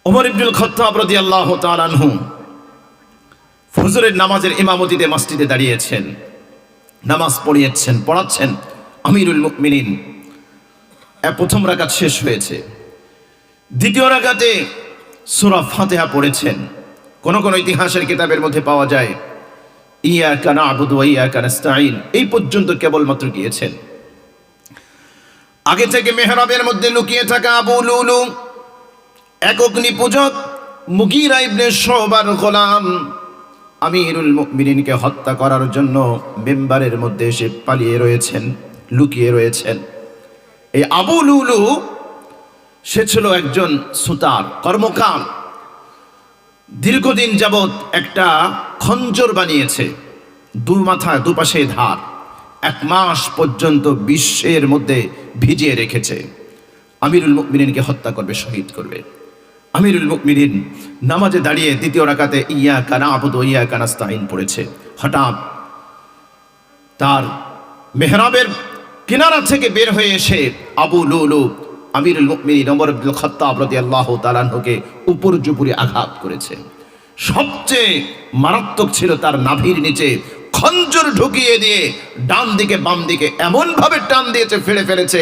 ওমর ইবনুল খাত্তাব রাদিয়াল্লাহু তাআলা আনহু ফজরের নামাজের ইমামতিতে মসজিদে দাঁড়িয়েছেন, নামাজ পড়াচ্ছেন আমিরুল মুমিনিন। প্রথম রাকাত শেষ হয়েছে, দ্বিতীয় রাকাতে সূরা ফাতিহা পড়েছেন। কোন কোন ইতিহাসের কিতাবের মধ্যে পাওয়া যায় ইয়াকা না'বুদু ওয়া ইয়াকা নাস্তাঈন এই পর্যন্ত কেবলমাত্র গিয়েছেন। আগে থেকে মেহরাবের মধ্যে লুকিয়ে থাকা আবু লুলু, এক অগ্নি পূজক মুগীরা ইবনে শুবার গোলাম, আমিরুল মুমিনিনকে হত্যা করার জন্য মিম্বারের মধ্যে এসে পালিয়ে রয়েছেন, লুকিয়ে রয়েছেন। এই আবু লুলু সে ছিল একজন সুতার, কর্মকার। দীর্ঘদিন যাবৎ একটা খঞ্জর বানিয়েছে, মাথায় দুপাশে ধার, 1 মাস পর্যন্ত বিশ্বের মধ্যে ভিজিয়ে রেখেছে। আমিরুল মুমিনিনকে হত্যা করবে, শহীদ করবে। আমিরুল মুমিনিন নামাজে দাঁড়িয়ে দ্বিতীয় রাকাতে ইয়াকা না'বুদু ওয়া ইয়াকা নাস্তাঈন পড়েছে। হঠাৎ তার মেহরাবের কিনারা থেকে বের হয়ে এসে আবু লুলু আমিরুল মুমিনিন ওমর ইবনুল খাত্তাব রাদিয়াল্লাহু তাআলা আনহুকে উপর্যুপরি আঘাত করেছে। সবচেয়ে মারাত্মক ছিল তার নাভির নিচে খঞ্জর ঢুকিয়ে দিয়ে ডান দিকে বাম দিকে এমন ভাবে টান দিয়েছে, ফেড়ে ফেলেছে,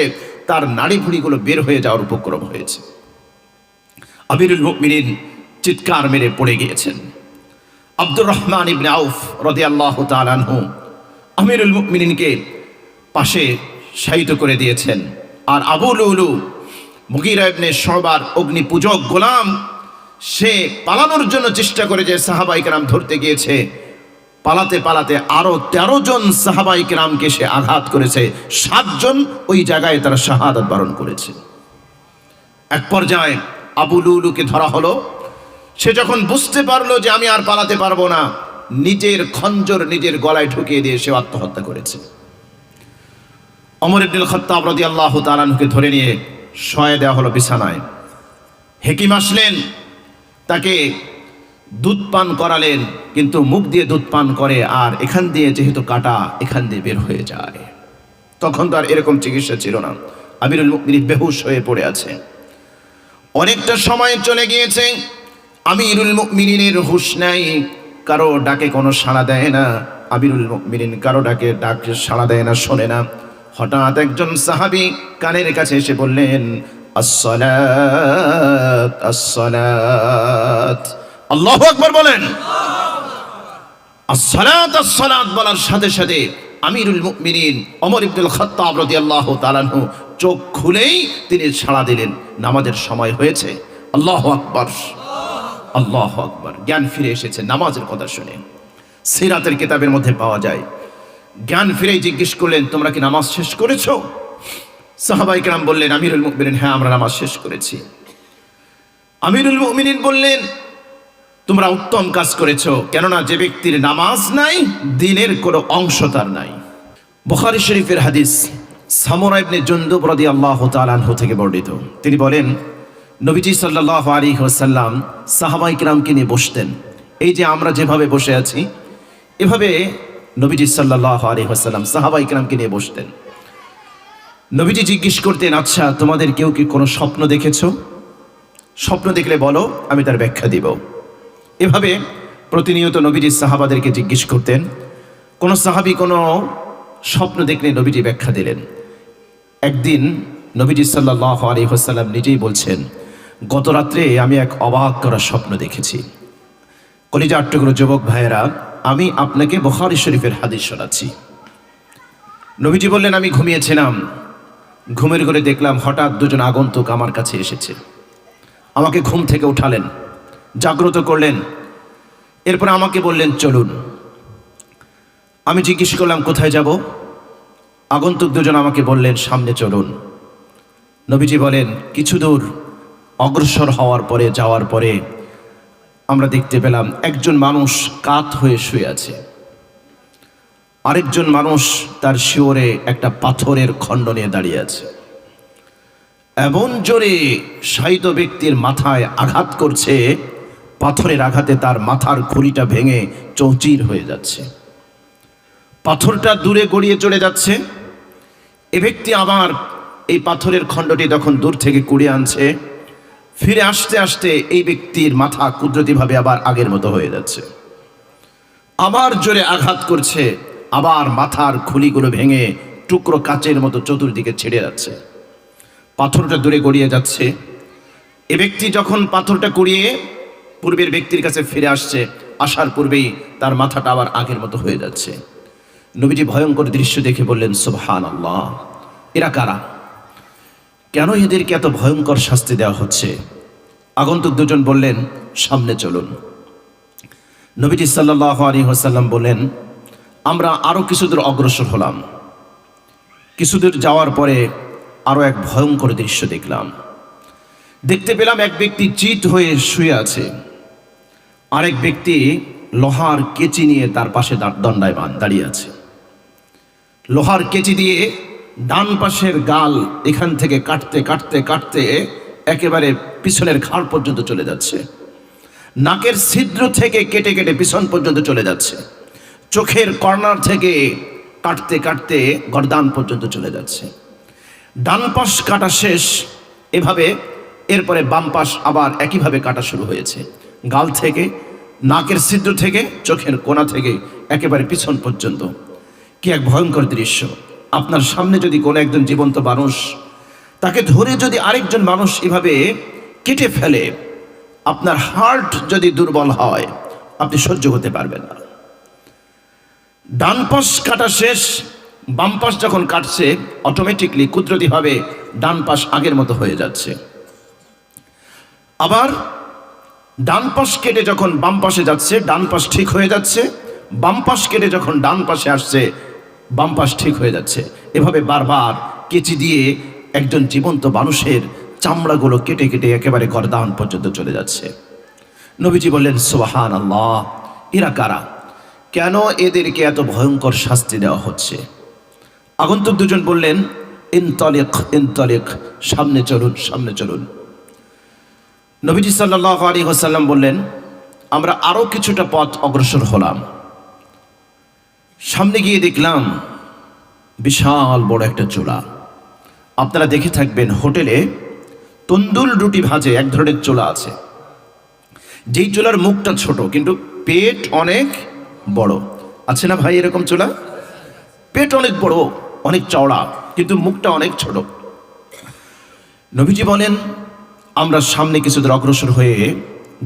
তার নাড়ি ভুঁড়িগুলো বের হয়ে যাওয়ার উপক্রম হয়েছে। আমিরুল মুমিনিন চিৎকার মেরে পড়ে গিয়েছেন। আব্দুর রহমান ইবনে আউফ রাদিয়াল্লাহু তাআলা আনহু আমিরুল মুমিনিনকে পাশে শায়িত করে দিয়েছেন। আর আবু লুলু মুগীরা ইবনে শুবার অগ্নি পূজক গোলাম, সে পালানোর জন্য চেষ্টা করে যে সাহাবায়ে কেরাম ধরতে গিয়েছে, পালাতে পালাতে আরো 13 জন সাহাবায়ে কেরামকে সে আঘাত করেছে। 7 জন ওই জায়গায় তারা শাহাদাত বরণ করেছে। এক পর্যায়ে আবু লুলুকে ধরা হলো। সে যখন বুঝতে পারলো যে আমি আর পালাতে পারবো না, নিজের খঞ্জর নিজের গলায় ঢুকিয়ে দিয়ে সে আত্মহত্যা করেছে। ওমর ইবনুল খাত্তাব রাদিয়াল্লাহু তাআলা আনহুকে ধরে নিয়ে শোয়া দেওয়া হলো বিছানায়। হেকিম আসলেন, তাকে দুধ পান করালেন, কিন্তু মুখ দিয়ে দুধ পান করে আর এখান দিয়ে যেহেতু কাটা, এখান দিয়ে বের হয়ে যায়। তখন তো আর এরকম চিকিৎসা ছিল না। আমিরুল মুমিনিন বেহুশ হয়ে পড়ে আছে। অনেকটা সময় চলে গিয়েছে, আমিরুল মুমিনিনের হুঁশ নাই, কারো ডাকে কোনো সাড়া দেয় না। আমিরুল মুমিনিন কারো ডাকে সাড়া দেয় না, শোনে না। হঠাৎ একজন সাহাবী কানের কাছে এসে বললেন, আসসালাত আসসালাত, আল্লাহু আকবার বলেন। আসসালাত আসসালাত বলার সাথে সাথে আমিরুল মুমিনিন ওমর ইবনুল খাত্তাব রাদিয়াল্লাহু তাআলা আনহু চোখ খুলেই তিনি সাড়া দিলেন, নামাজের সময় হয়েছে। আল্লাহু আকবার, আল্লাহু আকবার। জ্ঞান ফিরে এসেছে নামাজের কথা শুনে। সিরাতের কিতাবের মধ্যে পাওয়া যায়, জ্ঞান ফিরেই জিজ্ঞেস করলেন, তোমরা কি নামাজ শেষ করেছো? সাহাবায়ে কেরাম বললেন, আমিরুল মুমিনিন, হ্যাঁ আমরা নামাজ শেষ করেছি। আমিরুল মুমিনিন বললেন, তোমরা উত্তম কাজ করেছো, কেননা যে ব্যক্তির নামাজ নাই, দ্বীনের কোনো অংশ তার নাই। বুখারী শরীফের হাদিস, সামুরা ইবনে জুনদুব রাদিয়াল্লাহু তাআলা আনহু থেকে বর্ণিত। তিনি বলেন, নবীজি সাল্লাল্লাহু আলাইহি ওয়াসাল্লাম সাহাবায়ে কেরামকে নিয়ে বসতেন। এই যে আমরা যেভাবে বসে আছি, এভাবে নবীজি সাল্লাল্লাহু আলাইহি ওয়াসাল্লাম সাহাবায়ে কেরামকে নিয়ে বসতেন। নবীজি জিজ্ঞেস করতেন, আচ্ছা তোমাদের কেউ কি কোনো স্বপ্ন দেখেছো? স্বপ্ন দেখলে বলো, আমি তার ব্যাখ্যা দিব। এভাবে প্রতিনিয়ত নবীজি সাহাবাদেরকে জিজ্ঞেস করতেন। কোন সাহাবী কোনো স্বপ্ন দেখলে নবীজি ব্যাখ্যা দিলেন। একদিন নবীজি সাল্লাল্লাহু আলাইহি ওয়াসাল্লাম নিজেই বলছেন, গত রাত্রে আমি এক অবাক করা স্বপ্ন দেখেছি। কলিজার টুকরো যুবক ভাইয়েরা, আমি আপনাকে বুখারী শরীফের হাদিস শোনাচ্ছি। নবীজি বললেন, আমি ঘুমিয়েছিলাম, ঘুমের ঘরে দেখলাম হঠাৎ 2 জন আগন্তুক আমার কাছে এসেছে। আমাকে ঘুম থেকে উঠালেন, জাগ্রত করলেন, এরপর আমাকে বললেন চলুন। আমি জিজ্ঞেস করলাম কোথায় যাব? আগন্তুক 2 জন আমাকে বললেন সামনে চলুন। নবীজি বলেন, কিছু দূর অগ্রসর যাওয়ার পরে আমরা দেখতে পেলাম একজন মানুষ কাত হয়ে শুয়ে আছে, আরেকজন মানুষ তার শিওরে একটা পাথরের খণ্ড নিয়ে দাঁড়িয়ে আছে। এমন জোরে শায়িত ব্যক্তির মাথায় আঘাত করছে, পাথরের আঘাতে তার মাথার খুঁড়িটা ভেঙে চৌচির হয়ে যাচ্ছে, পাথরটা দূরে গড়িয়ে চলে যাচ্ছে। এ ব্যক্তি আবার এই পাথরের খণ্ডটি যখন দূর থেকে কুড়িয়ে আনছে, ফিরে আসতে আসতে এই ব্যক্তির মাথা কুদরতিভাবে আবার আগের মতো হয়ে যাচ্ছে, আবার জোরে আঘাত করছে, আবার মাথার খুলিগুলো ভেঙে টুকরো কাচের মতো চতুর্দিকে ছেড়ে যাচ্ছে, পাথরটা দূরে গড়িয়ে যাচ্ছে। এ ব্যক্তি যখন পাথরটা কুড়িয়ে পূর্বের ব্যক্তির কাছে ফিরে আসছে, আসার পূর্বেই তার মাথাটা আবার আগের মতো হয়ে যাচ্ছে। নবীজি ভয়ঙ্কর দৃশ্য দেখে বললেন, সুবহানাল্লাহ, এরা কারা? কেন এদেরকে এত ভয়ঙ্কর শাস্তি দেওয়া হচ্ছে? আগন্তুক দুজন বললেন, সামনে চলুন। নবীজি সাল্লাল্লাহু আলাইহি ওয়াসাল্লাম বলেন, আমরা আরো কিছুদূর অগ্রসর হলাম। কিছুদূর যাওয়ার পরে আরো এক ভয়ঙ্কর দৃশ্য দেখলাম। দেখতে পেলাম এক ব্যক্তি চিত হয়ে শুয়ে আছে, আরেক ব্যক্তি লোহার কেচি নিয়ে তার পাশে দণ্ডায়মান দাঁড়িয়ে আছে। লোহার কেচি দিয়ে ডান পাশের গাল এখান থেকে কাটতে কাটতে কাটতে একেবারে পিছনের ঘাড় পর্যন্ত চলে যাচ্ছে, নাকের ছিদ্র থেকে কেটে কেটে পিছন পর্যন্ত চলে যাচ্ছে, চোখের কর্নার থেকে কাটতে কাটতে গর্দান পর্যন্ত চলে যাচ্ছে। ডান পাশ কাটা শেষ, এভাবে এরপরে বাম পাশ আবার একইভাবে কাটা শুরু হয়েছে, গাল থেকে, নাকের ছিদ্র থেকে, চোখের কোণা থেকে একেবারে পিছন পর্যন্ত। কি এক ভয়ঙ্কর দৃশ্য! আপনার সামনে যদি কোনো একজন জীবন্ত মানুষ, তাকে ধরে যদি আরেকজন মানুষ এভাবে কেটে ফেলে, আপনার হার্ট যদি দুর্বল হয়, আপনি সহ্য করতে পারবেন না। ডান পাশ কাটা শেষ, বাম পাশ যখন কাটছে, অটোমেটিকলি কুদরতিভাবে ডান পাশ আগের মতো হয়ে যাচ্ছে। আবার ডান পাশ কেটে যখন বাম পাশে যাচ্ছে, ডান পাশ ঠিক হয়ে যাচ্ছে, বাম পাশ কেটে যখন ডান পাশে আসছে, বাম পাশ ঠিক হয়ে যাচ্ছে। এভাবে বারবার কেচি দিয়ে একজন জীবন্ত মানুষের চামড়াগুলো কেটে কেটে একেবারে গর্দান পর্যন্ত চলে যাচ্ছে। নবীজি বললেন, সুবহানাল্লাহ, এরা কারা? কেন এদেরকে এত ভয়ঙ্কর শাস্তি দেওয়া হচ্ছে? আগন্তুক দুজন বললেন, ইনতালিক ইনতালিক, সামনে চলুন, সামনে চলুন। নবীজি সাল্লাল্লাহু আলাইহি ওয়াসাল্লাম বললেন, আমরা আরো কিছুটা পথ অগ্রসর হলাম। সামনে গিয়ে দেখলাম বিশাল বড় একটা চুলা। আপনারা দেখে থাকবেন, হোটেলে তন্দুর রুটি ভাজে এক ধরনের চুলা আছে, যেই চুলার মুখটা ছোট কিন্তু পেট অনেক বড়। আছে না ভাই এরকম চুলা? পেট অনেক বড়, অনেক চওড়া, কিন্তু মুখটা অনেক ছোট। নবীজি বলেন, আমরা সামনে কিছু দূর অগ্রসর হয়ে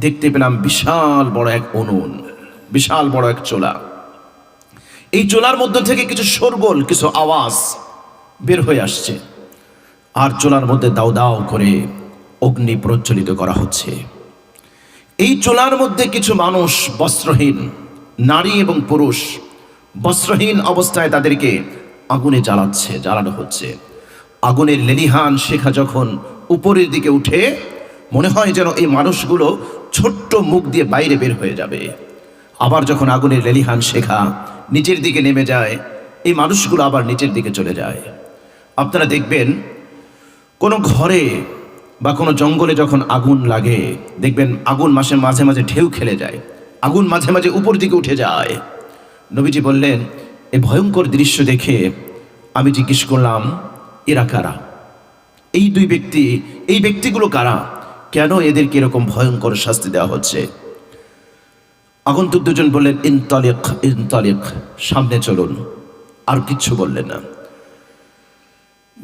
দেখতে পেলাম বিশাল বড় এক উনুন, বিশাল বড় এক চুলা। এই চুলার মধ্যে থেকে কিছু শোরগোল, কিছু আওয়াজ বের হয়ে আসছে, আর চুলার মধ্যে দাও দাও করে অগ্নি প্রজ্বলিত করা হচ্ছে। এই চুলার মধ্যে কিছু মানুষ বস্ত্রহীন, নারী এবং পুরুষ বস্ত্রহীন অবস্থায় তাদেরকে আগুনে জ্বালানো হচ্ছে। আগুনের লেলিহান শিখা যখন উপরের দিকে উঠে, মনে হয় যেন এই মানুষগুলো ছোট্ট মুখ দিয়ে বাইরে বের হয়ে যাবে। আবার যখন আগুনের লেলিহান শিখা নিচের দিকে নেমে যায়, এই মানুষগুলো আবার নিচের দিকে চলে যায়। আপনারা দেখবেন, কোনো ঘরে বা কোনো জঙ্গলে যখন আগুন লাগে, দেখবেন আগুন মাঝে মাঝে ঢেউ খেলে যায়, আগুন মাঝে মাঝে উপর দিকে উঠে যায়। নবীজি বললেন, এই ভয়ঙ্কর দৃশ্য দেখে আমি জিজ্ঞেস করলাম, এরা কারা? এই দুই ব্যক্তি, এই ব্যক্তিগুলো কারা? কেন এদেরকে এরকম ভয়ঙ্কর শাস্তি দেওয়া হচ্ছে? আগন্তুক দুজন বললেন, ইনতালিক ইনতালিক, সামনে চলুন। আর কিচ্ছু বললেন না।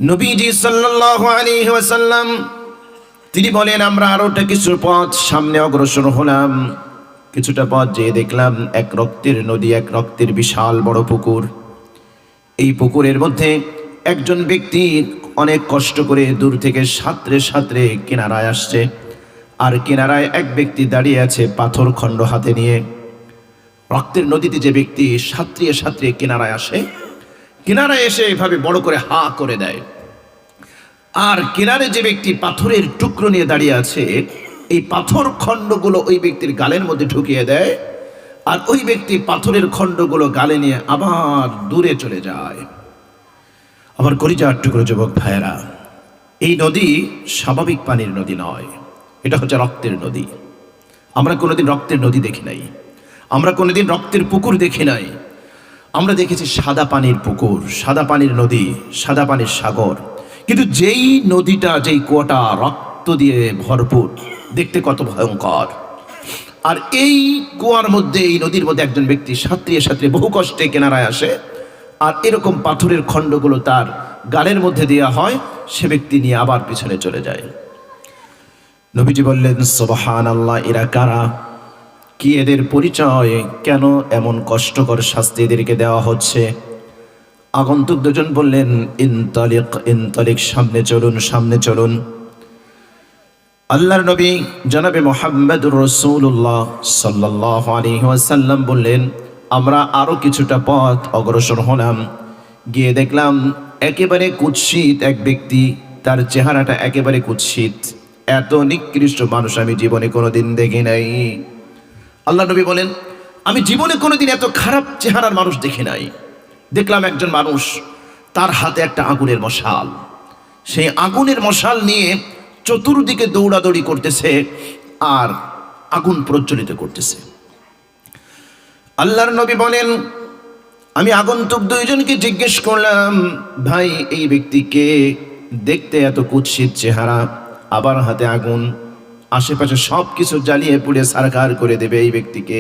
নবীজি সাল্লাল্লাহু আলাইহি ওয়াসাল্লাম তিনি বলেন, আমরা আরোটা কিছু পথ সামনে অগ্রসর হলাম। কিছুটা পথ যেয়ে দেখলাম এক রক্তের নদী, এক রক্তের বিশাল বড় পুকুর। এই পুকুরের মধ্যে একজন ব্যক্তি অনেক কষ্ট করে দূর থেকে সাঁতরে সাঁতরে কিনারায় আসছে, আর কিনারায় এক ব্যক্তি দাঁড়িয়ে আছে পাথর খণ্ড হাতে নিয়ে। রক্তের নদীতে যে ব্যক্তি সাঁতরিয়ে সাঁতরিয়ে কিনারায় আসে, কিনারায় এসে এভাবে বড় করে হা করে দেয়, আর কিনারে যে ব্যক্তি পাথরের টুকরো নিয়ে দাঁড়িয়ে আছে, এই পাথর খণ্ডগুলো ওই ব্যক্তির গালের মধ্যে ঢুকিয়ে দেয়, আর ওই ব্যক্তি পাথরের খণ্ডগুলো গালে নিয়ে আবার দূরে চলে যায়। আবার কলিজার টুকরো যুবক ভাইয়েরা, এই নদী স্বাভাবিক পানির নদী নয়, এটা হচ্ছে রক্তের নদী। আমরা কোনোদিন রক্তের নদী দেখি নাই, আমরা কোনোদিন রক্তের পুকুর দেখি নাই। আমরা দেখেছি সাদা পানির পুকুর, সাদা পানির নদী, সাদা পানির সাগর। কিন্তু যেই নদীটা, যেই কুয়াটা রক্ত গর্ত দিয়ে ভরপুর, দেখতে কত ভয়ঙ্কর। আর এই কুয়ার মধ্যে, এই নদীর মধ্যে একজন ব্যক্তি সাঁতরিয়ে সাঁতরিয়ে বহু কষ্টে কিনারায় আসে, আর এরকম পাথরের খণ্ডগুলো তার গালের মধ্যে দেওয়া হয়, সে ব্যক্তি নিয়ে আবার পিছনে চলে যায়। নবীজি বললেন, সুবহানাল্লাহ, এরা কারা? কি এদের পরিচয়? কেন এমন কষ্টকর শাস্তি এদেরকে দেওয়া হচ্ছে? আগন্তুক দুজন বললেন, ইনতালিক ইনতালিক, সামনে চলুন, সামনে চলুন। আল্লাহর নবী জনাবে মুহাম্মদুর রাসূলুল্লাহ সাল্লাল্লাহু আলাইহি ওয়াসাল্লাম বললেন, আমরা আরো কিছুটা পথ অগ্রসর হলাম। গিয়ে দেখলাম একেবারে কুৎসিত এক ব্যক্তি, তার চেহারাটা একেবারে কুৎসিত। এত নিকৃষ্ট মানুষ আমি জীবনে কোনোদিন দেখি নাই। আল্লাহ নবী বলেন, আমি জীবনে কোনোদিন এত খারাপ চেহারার মানুষ দেখি নাই। দেখলাম একজন মানুষ, তার হাতে একটা আগুনের মশাল, সেই আগুনের মশাল নিয়ে চতুর্দিকে দৌড়াদৌড়ি করতেছে আর আগুন প্রজ্বলিত করতেছে। আল্লাহর নবী বলেন, আমি আগন্তুক দুইজনকে জিজ্ঞেস করলাম, ভাই এই ব্যক্তিকে, দেখতে এত কুৎসিত চেহারা, আবার হাতে আগুন, আশেপাশে সব কিছু জ্বালিয়ে পুড়ে সারকার করে দেবে এই ব্যক্তিকে।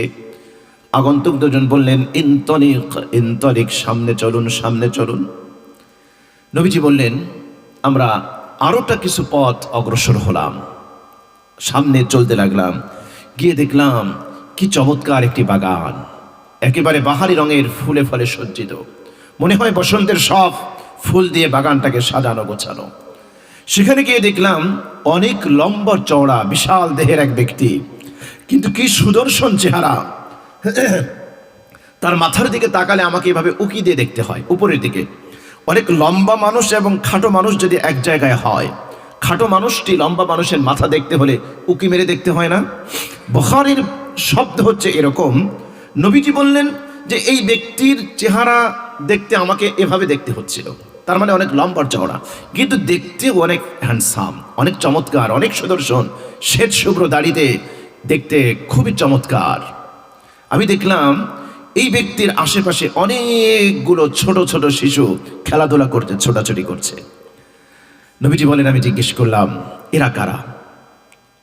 আগন্তুক দুজন বললেন, ইনতলিক ইনতলিক, সামনে চলুন, সামনে চলুন। নবীজি বললেন, আমরা আরোটা কিছু পথ অগ্রসর হলাম, সামনে চলতে লাগলাম। গিয়ে দেখলাম কি চমৎকার একটি বাগান, একেবারে বাহারি রঙের ফুলে ফলে সজ্জিত, মনে হয় বসন্তের সব ফুল দিয়ে বাগানটাকে সাজানো গোছানো। সেখানে গিয়ে দেখলাম অনেক লম্বা চওড়া বিশাল দেহের এক ব্যক্তি, কিন্তু কি সুদর্শন চেহারা। তার মাথার দিকে তাকালে আমাকে এভাবে উকি দিয়ে দেখতে হয় উপরের দিকে। অনেক লম্বা মানুষ এবং খাটো মানুষ যদি এক জায়গায় হয়, খাটো মানুষটি লম্বা মানুষের মাথা দেখতে হলে উকি মেরে দেখতে হয় না? বুখারীর শব্দ হচ্ছে এরকম। নবীজি বললেন যে এই ব্যক্তির চেহারা দেখতে আমাকে এভাবে দেখতে হচ্ছিল, তার মানে অনেক লম্বা চওড়া, কিন্তু দেখতে অনেক হ্যান্ডসাম, অনেক চমৎকার, অনেক সুদর্শন, শ্বেত শুভ্র দাড়িতে, দেখতে খুবই চমৎকার। আমি দেখলাম এই ব্যক্তির আশেপাশে অনেকগুলো ছোট ছোট শিশু খেলাধুলা করছে, ছোটাছুটি করছে। নবীজি বলেন, আমি জিজ্ঞেস করলাম, এরা কারা?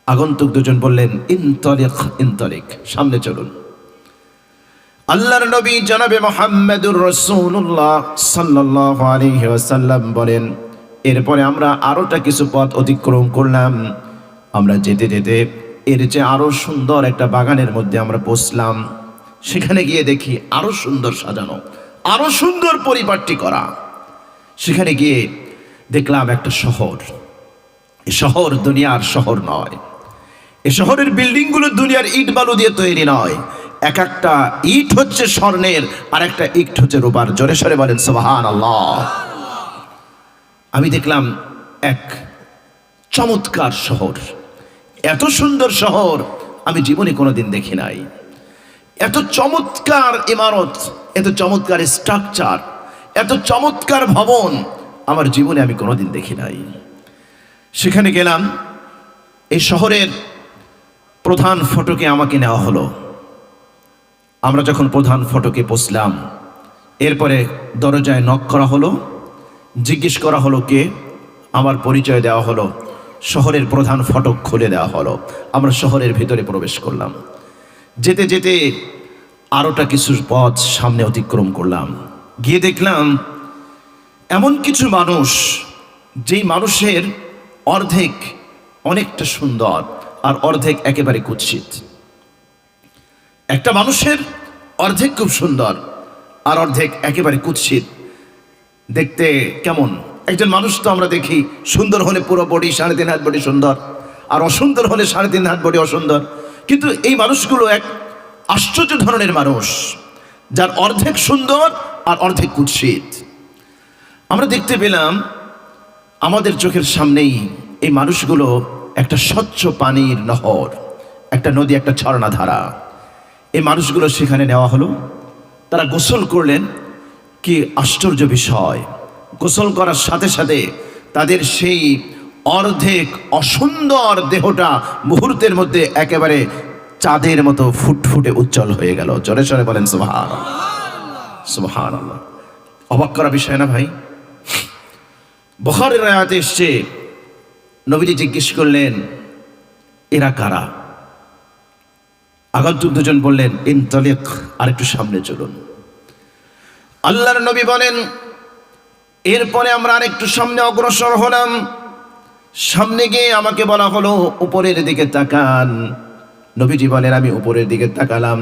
আগন্তুক দুজন বললেন, ইনতলিক ইনতলিক, সামনে চলুন। আল্লাহর নবী জনাবে মুহাম্মদুর রাসূলুল্লাহ সাল্লাল্লাহু আলাইহি ওয়াসাল্লাম বলেন, এরপরে আমরা আরোটা কিছু পথ অতিক্রম করলাম। আমরা যেতে যেতে এর চেয়ে আরো সুন্দর একটা বাগানের মধ্যে আমরা পৌঁছলাম। সেখানে গিয়ে দেখি আরো সুন্দর সাজানো, আরো সুন্দর পরিপাটি করা। সেখানে গিয়ে দেখলাম একটা শহর। এ শহর দুনিয়ার শহর নয়, এ শহরের বিল্ডিংগুলো দুনিয়ার ইট বালু দিয়ে তৈরি নয়। এক একটা ইট হচ্ছে স্বর্ণের, আর একটা ইট হচ্ছে রূপার। জোরে সরে বলেন সুবহানাল্লাহ। আমি দেখলাম এক চমৎকার শহর, এত সুন্দর শহর আমি জীবনে কোনোদিন দেখি নাই। এত চমৎকার ইমারত, এত চমৎকার স্ট্রাকচার, এত চমৎকার ভবন আমার জীবনে আমি কোনোদিন দেখি নাই। সেখানে গেলাম, এই শহরের প্রধান ফটকে আমাকে নেওয়া হলো। আমরা যখন প্রধান ফটকে পৌঁছলাম, এরপরে দরজায় নক করা হলো, জিজ্ঞেস করা হলো কে, আমার পরিচয় দেওয়া হলো, শহরের প্রধান ফটক খুলে দেওয়া হলো। আমরা শহরের ভিতরে প্রবেশ করলাম। যেতে যেতে আরোটা কিছু পথ সামনে অতিক্রম করলাম। গিয়ে দেখলাম এমন কিছু মানুষ, যেই মানুষের অর্ধেক অনেকটা সুন্দর আর অর্ধেক একেবারে কুৎসিত। একটা মানুষের অর্ধেক খুব সুন্দর আর অর্ধেক একেবারে কুৎসিত। দেখতে কেমন? একজন মানুষ তো আমরা দেখি সুন্দর হলে পুরো বডি 3.5 হাত বডি সুন্দর, আর অসুন্দর হলে 3.5 হাত বডি অসুন্দর। কিন্তু এই মানুষগুলো এক আশ্চর্য ধরনের মানুষ, যার অর্ধেক সুন্দর আর অর্ধেক কুৎসিত। আমরা দেখতে পেলাম আমাদের চোখের সামনেই এই মানুষগুলো একটা স্বচ্ছ পানির নহর, একটা নদী, একটা ঝর্ণা ধারা। এই মানুষগুলো সেখানে নেওয়া হলো, তারা গোসল করলেন। কি আশ্চর্য বিষয়! গোসল করার সাথে সাথে তাদের সেই অর্ধেক অসুন্দর দেহটা মুহূর্তের মধ্যে একেবারে চাঁদের মতো ফুটফুটে উজ্জ্বল হয়ে গেল। জোরে জোরে বলেন সুবহানাল্লাহ, সুবহানাল্লাহ। অবাক করা বিষয় না ভাই? বুখারীর রায়াতে এসেছে, নবীজি জিজ্ঞেস করলেন, এরা কারা? আগন্তুক দুজন বললেন, ইনতালিক, আর একটু সামনে চলুন। আল্লাহর নবী বলেন, এরপরে আমরা আরেকটু সামনে অগ্রসর হলাম। সামনে গিয়ে আমাকে বলা হলো, উপরের দিকে তাকান। নবীজি বলেন, আমি উপরের দিকে তাকালাম,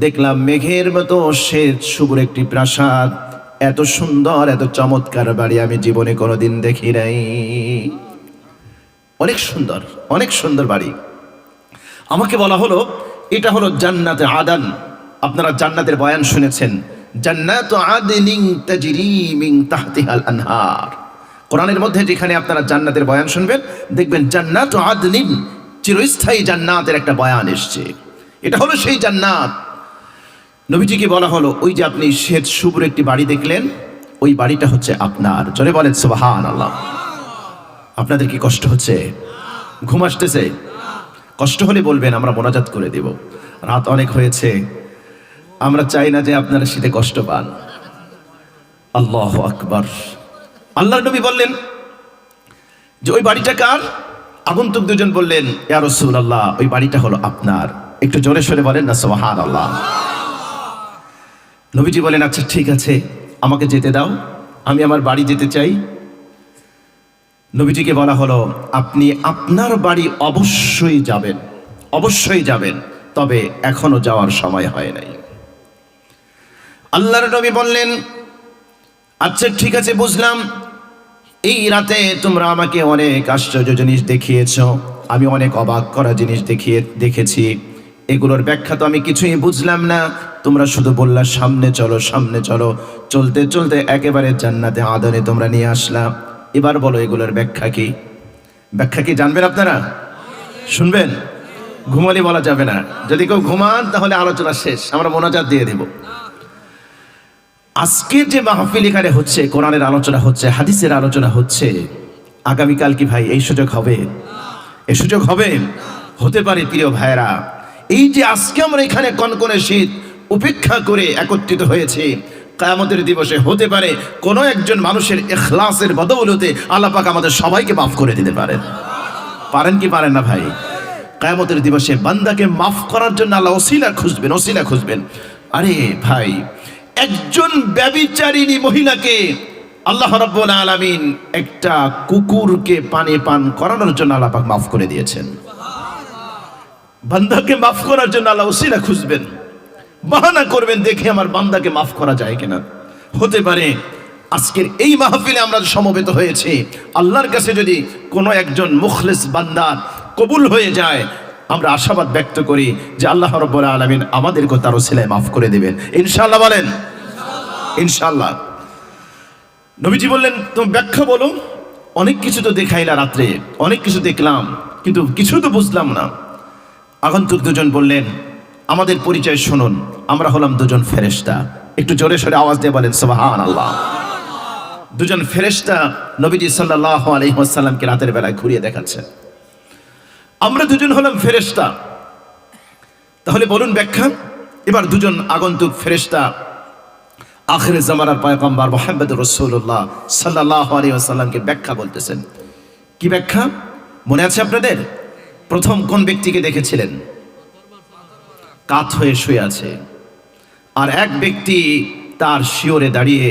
দেখলাম মেঘের মতো শ্বেত শুভ্র একটি প্রাসাদ। এত সুন্দর, এত চমৎকার বাড়ি আমি জীবনে কোনোদিন দেখি নাই। অনেক সুন্দর, অনেক সুন্দর বাড়ি। আমাকে বলা হলো, এটা হলো জান্নাতে আদান। আপনারা জান্নাতের বয়ান শুনেছেন, জান্নাতু আদনিন তাজরি মিন তাহতিহাল আনহার। কোরআনের মধ্যে যেখানে আপনারা জান্নাতের বয়ান শুনবেন, দেখবেন জান্নাতু আদনিন, চিরস্থায়ী জান্নাতের একটা বয়ান এসছে। এটা হলো সেই জান্নাত। নবীজিকে বলা হলো, ওই যে আপনি শ্বেত শুভ্র একটি বাড়ি দেখলেন, ওই বাড়িটা হচ্ছে আপনার। জোরে বলেন সুবহানাল্লাহ। আপনাদের কি কষ্ট হচ্ছে? ঘুম আসতেছে? কষ্ট হলে বলবেন, আমরা মোনাজাত করে দেব। রাত অনেক হয়েছে, আমরা চাই না যে আপনারা শীতে কষ্ট পান। আল্লাহু আকবার। আল্লাহর নবী বললেন যে ওই বাড়িটা কার? আগন্তুক দুজন বললেন, ইয়া রাসূলুল্লাহ, ওই বাড়িটা হলো আপনার। একটু জোরে সরে বলেন না সুবহানাল্লাহ। নবীজি বলেন, আচ্ছা ঠিক আছে, আমাকে যেতে দাও, আমি আমার বাড়ি যেতে চাই। নবীজিকে বলা হলো, আপনি আপনার বাড়ি অবশ্যই যাবেন, অবশ্যই যাবেন, তবে এখনো যাওয়ার সময় হয় নাই। আল্লাহর নবী বললেন, আচ্ছা ঠিক আছে, বুঝলাম। এই রাতে তোমরা আমাকে অনেক আশ্চর্য জিনিস দেখিয়েছ, আমি অনেক অবাক করা জিনিস দেখেছি। এগুলোর ব্যাখ্যা তো আমি কিছুই বুঝলাম না। তোমরা শুধু বললা সামনে চলো, সামনে চলো। চলতে চলতে একেবারে জান্নাতে আদনে তোমরা নিয়ে আসলাম। এবার বলো, এগুলোর ব্যাখ্যা কি? ব্যাখ্যা কি জানবেন আপনারা? শুনবেন? ঘুমালে বলা যাবে না। যদি কেউ ঘুমান তাহলে আলোচনা শেষ, আমরা মোনাজাত দিয়ে দেব। আজকে যে মাহফিল এখানে হচ্ছে, কোরআনের আলোচনা হচ্ছে, হাদিসের আলোচনা হচ্ছে, আগামীকাল কি ভাই এই সুযোগ হবে? এই সুযোগ হবে? হতে পারে। প্রিয় ভাইরা, এই যে আজকে আমরা এখানে কনকনে শীত উপেক্ষা করে একত্রিত হয়েছে, কিয়ামতের দিবসে হতে পারে কোনো একজন মানুষের ইখলাসের বদৌলতে আল্লাহ পাক আমাদের সবাইকে মাফ করে দিতে পারেন। পারেন কি পারেন না ভাই? কিয়ামতের দিবসে বান্দাকে মাফ করার জন্য আল্লাহ ওসিলা খুঁজবেন, ওসিলা খুঁজবেন। আরে ভাই, একজন ব্যভিচারিণী মহিলাকে আল্লাহ রাব্বুল আলামিন একটা কুকুরকে পানি পান করানোর জন্য আল্লাহ পাক মাফ করে দিয়েছেন। বান্দাকে মাফ করার জন্য আল্লাহ ওসিলা খুঁজবেন, বাহানা করবেন, দেখে আমার বান্দাকে মাফ করা যায় কিনা। হতে পারে আজকের এই মাহফিলে আমরা সমবেত হয়েছি, আল্লাহর কাছে যদি কোনো একজন মুখলিস বান্দা কবুল হয়ে যায়, আমরা আশাবাদ ব্যক্ত করি যে আল্লাহ রাব্বুল আলামিন আমাদেরকে তার ওসিলায় মাফ করে দিবেন ইনশাআল্লাহ। বলেন ইনশাআল্লাহ। নবীজি বললেন, তুমি ব্যাখ্যা বলো। অনেক কিছু তো দেখাইলা রাত্রে, অনেক কিছু দেখলাম, কিন্তু কিছু তো বুঝলাম না। আগন্তুক দুজন বললেন, আমাদের পরিচয় শুনুন, আমরা হলাম দুজন ফেরেশতা। একটু জোরে সরে আওয়াজ দিয়ে বলেন সুবহানাল্লাহ। দুজন ফেরেশতা নবীজি সাল্লাল্লাহু আলাইহি ওয়াসাল্লামকে রাতের বেলায় ঘুরিয়ে দেখাচ্ছেন। আমরা দুজন হলাম ফেরেশতা। তাহলে বলুন ব্যাখ্যা। এবার দুজন আগন্তুক ফেরেশতা আখিরে জামানার পয়গম্বর মুহাম্মদুর রাসূলুল্লাহ সাল্লাল্লাহু আলাইহি ওয়াসাল্লামকে ব্যাখ্যা বলতেছেন। কি ব্যাখ্যা মনে আছে আপনাদের? প্রথম কোন ব্যক্তিকে দেখেছিলেন? কাত হয়ে শুয়ে আছে, আর এক ব্যক্তি তার শিয়রে দাঁড়িয়ে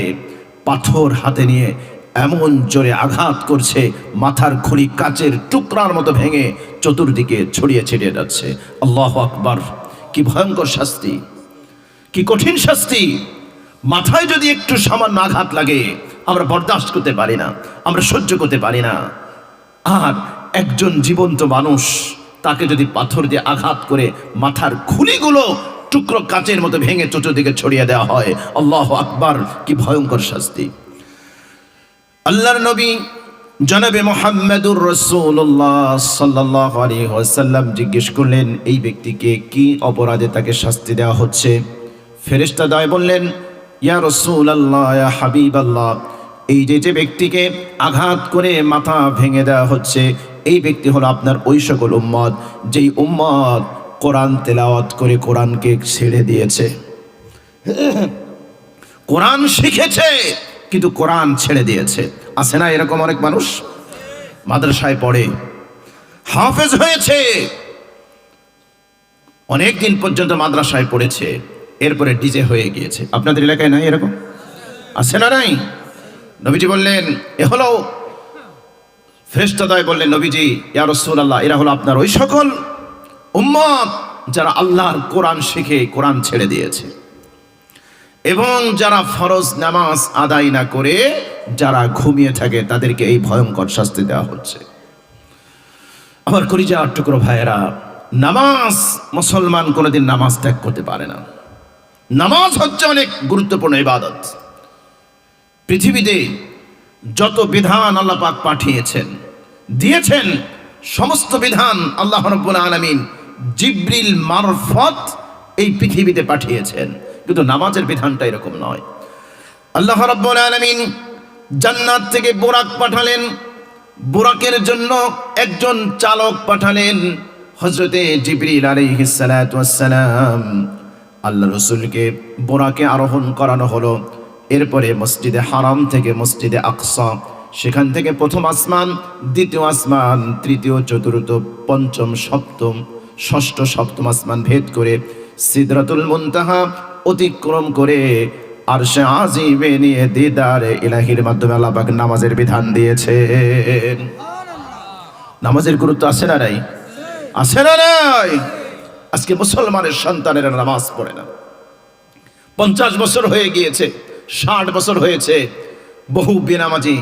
পাথর হাতে নিয়ে এমন জোরে আঘাত করছে, মাথার খুলি কাচের টুকরার মতো ভেঙে চতুর্দিকে ছড়িয়ে ছিটিয়ে যাচ্ছে। আল্লাহু আকবার! কি ভয়ঙ্কর শাস্তি, কি কঠিন শাস্তি! মাথায় যদি একটু সামান্য আঘাত লাগে আমরা বরদাস্ত করতে পারি না, আমরা সহ্য করতে পারি না। আর একজন জীবন্ত মানুষ, তাকে যদি পাথর দিয়ে আঘাত করে মাথার খুলিগুলো টুকরো কাচের মতো ভেঙে চতুর্দিকে ছড়িয়ে দেওয়া হয়, আল্লাহু আকবার! কি ভয়ঙ্কর শাস্তি! আল্লাহর নবী জনাবে মুহাম্মদুর রাসূলুল্লাহ সাল্লাল্লাহু আলাইহি ওয়াসাল্লাম জিজ্ঞেস করলেন, এই ব্যক্তিকে কি অপরাধে তাকে শাস্তি দেওয়া হচ্ছে? ফেরেশতা দ্বয় বললেন, ইয়া রাসূলুল্লাহ, ইয়া হাবিবাল্লাহ, এই যে ব্যক্তিকে আঘাত করে মাথা ভেঙে দেওয়া হচ্ছে, এই ব্যক্তি হলো আপনার ওই সকল উম্মত যেই উম্মত কোরআন তেলাওয়াত করে কোরআনকে ছেড়ে দিয়েছে। কোরআন শিখেছে কিন্তু কোরআন ছেড়ে দিয়েছে। আছে না এরকম অনেক মানুষ? মাদ্রাসায় পড়ে, হাফেজ হয়েছে, অনেক দিন পর্যন্ত মাদ্রাসায় পড়েছে, এরপরে ডিজে হয়ে গিয়েছে। আপনাদের এলাকায় নাই এরকম? আছে না নাই? নবীজি বললেন এ হলো ফেরেশতাদ্বয় বললেন, নবীজি ইয়া রাসূলুল্লাহ, এরা হলো আপনার ওই সকল উম্মত যারা আল্লাহর কোরআন শিখে কোরআন ছেড়ে দিয়েছে এবং যারা ফরজ নামাজ আদায় না করে যারা ঘুমিয়ে থাকে তাদেরকে এই ভয়ঙ্কর শাস্তি দেওয়া হচ্ছে। আমার কলিজার টুকরো ভাইয়েরা, নামাজ, মুসলমান কোনোদিন নামাজ ত্যাগ করতে পারে না। নামাজ হচ্ছে অনেক গুরুত্বপূর্ণ ইবাদত। পৃথিবীতে যত বিধান আল্লাহ পাক পাঠিয়েছেন, দিয়েছেন, সমস্ত বিধান আল্লাহ রাব্বুল আলামিন জিবরিল মারফত এই পৃথিবীতে পাঠিয়েছেন, কিন্তু নামাজের বিধানটা এরকম নয়। আল্লাহ রাব্বুল আলামিন জান্নাত থেকে বুরাক পাঠালেন, বুরাকের জন্য একজন চালক পাঠালেন, হযরতে জিবরিল আলাইহিস সালাতু ওয়াস সালাম। আল্লাহ রাসূলকে বুরাকে আরোহণ করানো হলো। এরপরে মসজিদে হারাম থেকে মসজিদে আকসা, সেখান থেকে প্রথম আসমান, দ্বিতীয় আসমান, তৃতীয়, চতুর্থ, পঞ্চম, সপ্তম, ষষ্ঠ, সপ্তম আসমান ভেদ করে সিদরাতুল মুনতাহা অতিক্রম করে আরশে আজিমে নিয়ে দিদারে ইলাহির মাধ্যমে আল্লাহ পাক নামাজের বিধান দিয়েছেন। নামাজের গুরুত্ব আছে না নাই? আছে না নাই? আজকে মুসলমানের সন্তানেরা নামাজ পড়ে না। 50 বছর হয়ে গিয়েছে, 60 বছর হয়েছে, বহু বেনামাজি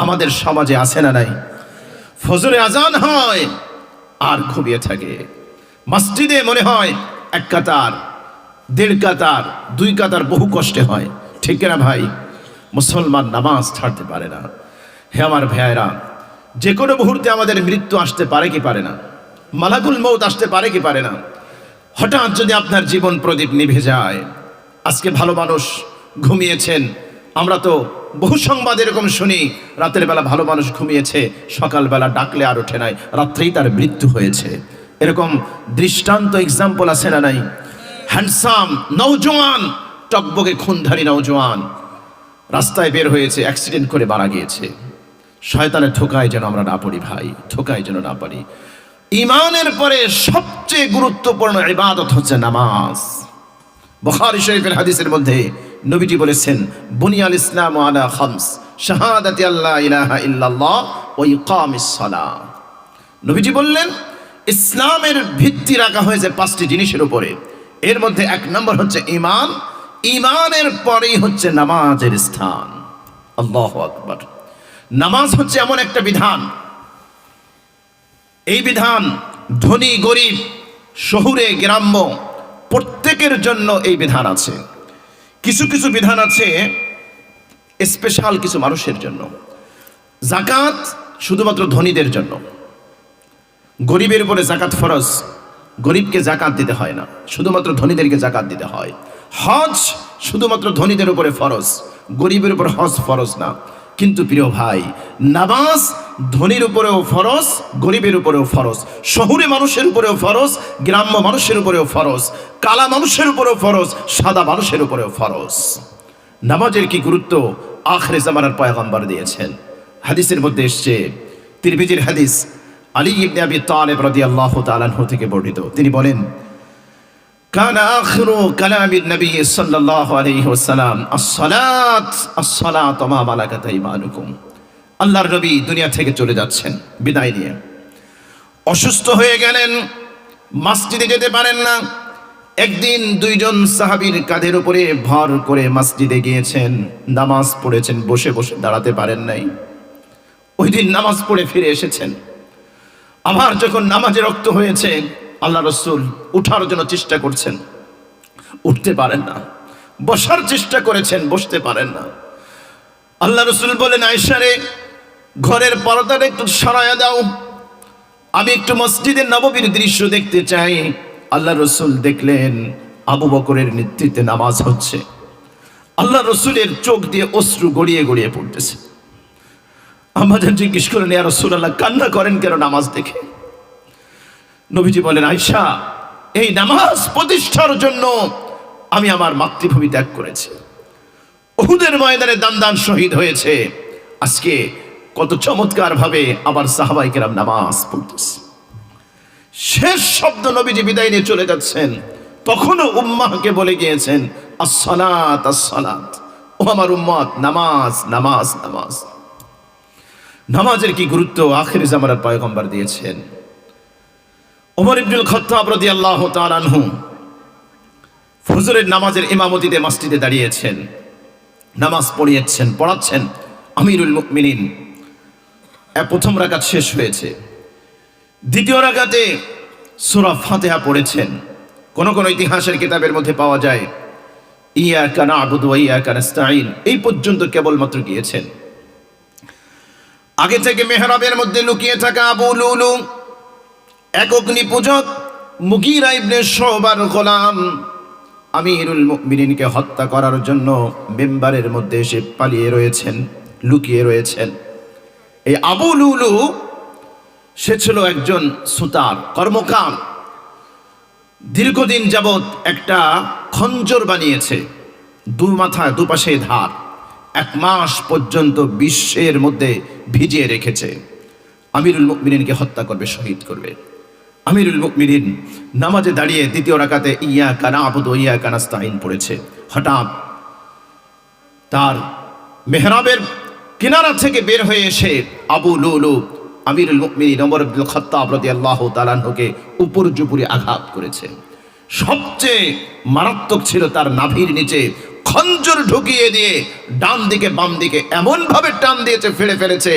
আমাদের সমাজে আছে না নাই? ফজরে আজান হয় আর ঘুমিয়ে থাকে। মসজিদে মনে হয় এক কাতার, 1.5 কাতার, 2 কাতার, বহু কষ্টে হয়। ঠিক না ভাই? মুসলমান নামাজ ছাড়তে পারে না। হে আমার ভাইয়েরা, যে কোনো মুহূর্তে আমাদের মৃত্যু আসতে পারে কি পারে না? মালাকুল মউত আসতে পারে কি পারে না? হঠাৎ যদি আপনার জীবন প্রদীপ নিভে যায়, আজকে ভালো মানুষ ঘুমিয়েছেন, আমরা তো বহু সংবাদ এরকম শুনি, রাতের বেলা ভালো মানুষ ঘুমিয়েছে, সকালবেলা ডাকলে আর ওঠে নাই, রাত্রেই তার মৃত্যু হয়েছে। এরকম দৃষ্টান্ত, এক্সাম্পল আছে না নাই? হ্যান্ডসাম নওজোয়ান, টকবকে খুনধারী নওজোয়ান রাস্তায় বের হয়েছে, অ্যাক্সিডেন্ট করে মারা গিয়েছে। শয়তানের ধোকায় যেন আমরা না পড়ি ভাই, ধোকায় যেন না পড়ি। ঈমানের পরে সবচেয়ে গুরুত্বপূর্ণ ইবাদত হচ্ছে নামাজ। বুখারী শরীফের হাদিসের মধ্যে নবীজি বলেছেন, বুনিয়াল ইসলামু আলা খামস, শাহাদাতি আল্লা ইলাহা ইল্লাল্লাহ ওয়া ইকামিস সালাহ। নবীজি বললেন ইসলামের ভিত্তি রাখা হয়েছে 5টি জিনিসের উপরে। এর মধ্যে 1 নম্বর হচ্ছে ঈমান, ঈমানের পরেই হচ্ছে নামাজের স্থান। আল্লাহু আকবার। নামাজ হচ্ছে এমন একটা বিধান, এই বিধান ধনী গরিব, শহুরে গ্রাম্য প্রত্যেকের জন্য এই বিধান আছে। কিছু কিছু বিধান আছে স্পেশাল কিছু মানুষের জন্য। যাকাত শুধুমাত্র ধনীদের জন্য, গরিবের উপরে যাকাত ফরজ, গরিবকে যাকাত দিতে হয় না, শুধুমাত্র ধনীদেরকে যাকাত দিতে হয়। হজ শুধুমাত্র ধনীদের উপরে ফরজ, গরিবের উপর হজ ফরজ না। কিন্তু প্রিয় ভাই, নামাজ ধনীর উপরেও ফরজ, গরিবের উপরেও ফরজ, শহুরে মানুষের উপরেও ফরজ, গ্রাম্য মানুষের উপরেও ফরজ, কালা মানুষের উপরেও ফরজ, সাদা মানুষের উপরেও ফরজ। নামাজের কি গুরুত্ব আখিরে জামানার পয়গম্বর দিয়েছেন। হাদিসের মধ্যে এসছে, তিরমিজির হাদিস, আলী ইবনে আবি তালেব রাদিয়াল্লাহু তাআলা আনহু থেকে বর্ণিত। তিনি বলেন, কানা আখিরু কালামিন নবী সাল্লাল্লাহু আলাইহি ওয়াসাল্লাম আস-সালাত আস-সালাত ওয়া মা মালাকাত আইমানুকুম। আল্লাহর নবী দুনিয়া থেকে চলে যাচ্ছেন বিদায় নিয়ে, অসুস্থ হয়ে গেলেন, মসজিদে যেতে পারেন না। একদিন 2 জন সাহাবীর কাঁধের উপরে ভর করে মসজিদে গিয়েছেন, নামাজ পড়েছেন, বসে বসে দাঁড়াতে পারেন নাই। ওই দিন নামাজ পড়ে ফিরে এসেছেন। আবার যখন নামাজে রক্ত হয়েছে, আল্লাহ রাসূল উঠার জন্য চেষ্টা করছেন, উঠতে পারেন না। বসার চেষ্টা করেছেন, বসতে পারেন না। আল্লাহ রাসূল বলেন, আয়েশা রে, ঘরের পর্দাটা একটু সরায়া দাও, আমি একটু মসজিদে নববীর দৃশ্য দেখতে চাই। আল্লাহ রাসূল দেখলেন আবু বকরের নেতৃত্বে নামাজ হচ্ছে। আল্লাহ রাসূলের চোখ দিয়ে অশ্রু গড়িয়ে গড়িয়ে পড়তেছে। আমাদের জিজ্ঞেস করেন, ইয়া রাসূলুল্লাহ, কান্না করেন কেন নামাজ দেখে? নবীজি বলেন, আয়েশা, এই নামাজ প্রতিষ্ঠার জন্য আমি আমার মাতৃভূমি ত্যাগ করেছি। উহুদের ময়দানে দান শহীদ হয়েছে। আজকে কত চমৎকার ভাবে আবার সাহাবায়ে কেরাম নামাজ পড়তেছে। শেষ শব্দ নবীজি বিদায় নিয়ে চলে যাচ্ছেন, তখনও উম্মাহকে বলে গিয়েছেন আসসালাত আসসালাত, ও আমার উম্মত, নামাজ নামাজ নামাজ। নামাজের কি গুরুত্ব আখির জামানার পয়গম্বর দিয়েছেন। ওমর ইবনুল খাত্তাব রাদিয়াল্লাহু তাআলা আনহু ফজরের নামাজের ইমামতিতে মসজিদে দাঁড়িয়েছেন, নামাজ পড়াচ্ছেন আমিরুল মুমিনিন। প্রথম রাকাত শেষ হয়েছে, দ্বিতীয় রাকাতে সূরা ফাতিহা পড়েছেন। কোন কোন ইতিহাসের কিতাবের মধ্যে পাওয়া যায় ইয়াকা না'বুদু ওয়া ইয়াকা নাস্তাঈন এই পর্যন্ত কেবলমাত্র গিয়েছেন। আগে থেকে মেহরাবের মধ্যে লুকিয়ে থাকা আবু লুলু, এক অগ্নি পূজক মুগীরা ইবনে শুবার গোলাম, আমিরুল মুমিনিনকে হত্যা করার জন্য মিম্বারের মধ্যে এসে পালিয়ে রয়েছেন, লুকিয়ে রয়েছেন। এই আবু লুলু সে ছিল একজন সুতার, কর্মকার। দীর্ঘদিন যাবৎ একটা খঞ্জর বানিয়েছে, দুই মাথা দুপাশে ধার, 1 মাস পর্যন্ত বিশ্বের মধ্যে ভিজিয়ে রেখেছে। আমিরুল মুমিনিনকে হত্যা করবে, শহীদ করবে। আমিরুল মুমিনিন নামাজে দাঁড়িয়ে দ্বিতীয় রাকাতে ইয়াকা না'বুদু ওয়া ইয়াকা নাস্তাঈন পড়েছে। হঠাৎ তার মেহরাবের কিনারা থেকে বের হয়ে এসে আবু লুলু আমিরুল মুমিনিন ওমর ইবনুল খাত্তাব রাদিয়াল্লাহু তাআলা আনহুকে উপর্যুপরি আঘাত করেছে। সবচেয়ে মারাত্মক ছিল তার নাভির নিচে খঞ্জর ঢুকিয়ে দিয়ে ডান দিকে বাম দিকে এমন ভাবে টান দিয়েছে, ফেলে ফেলেছে,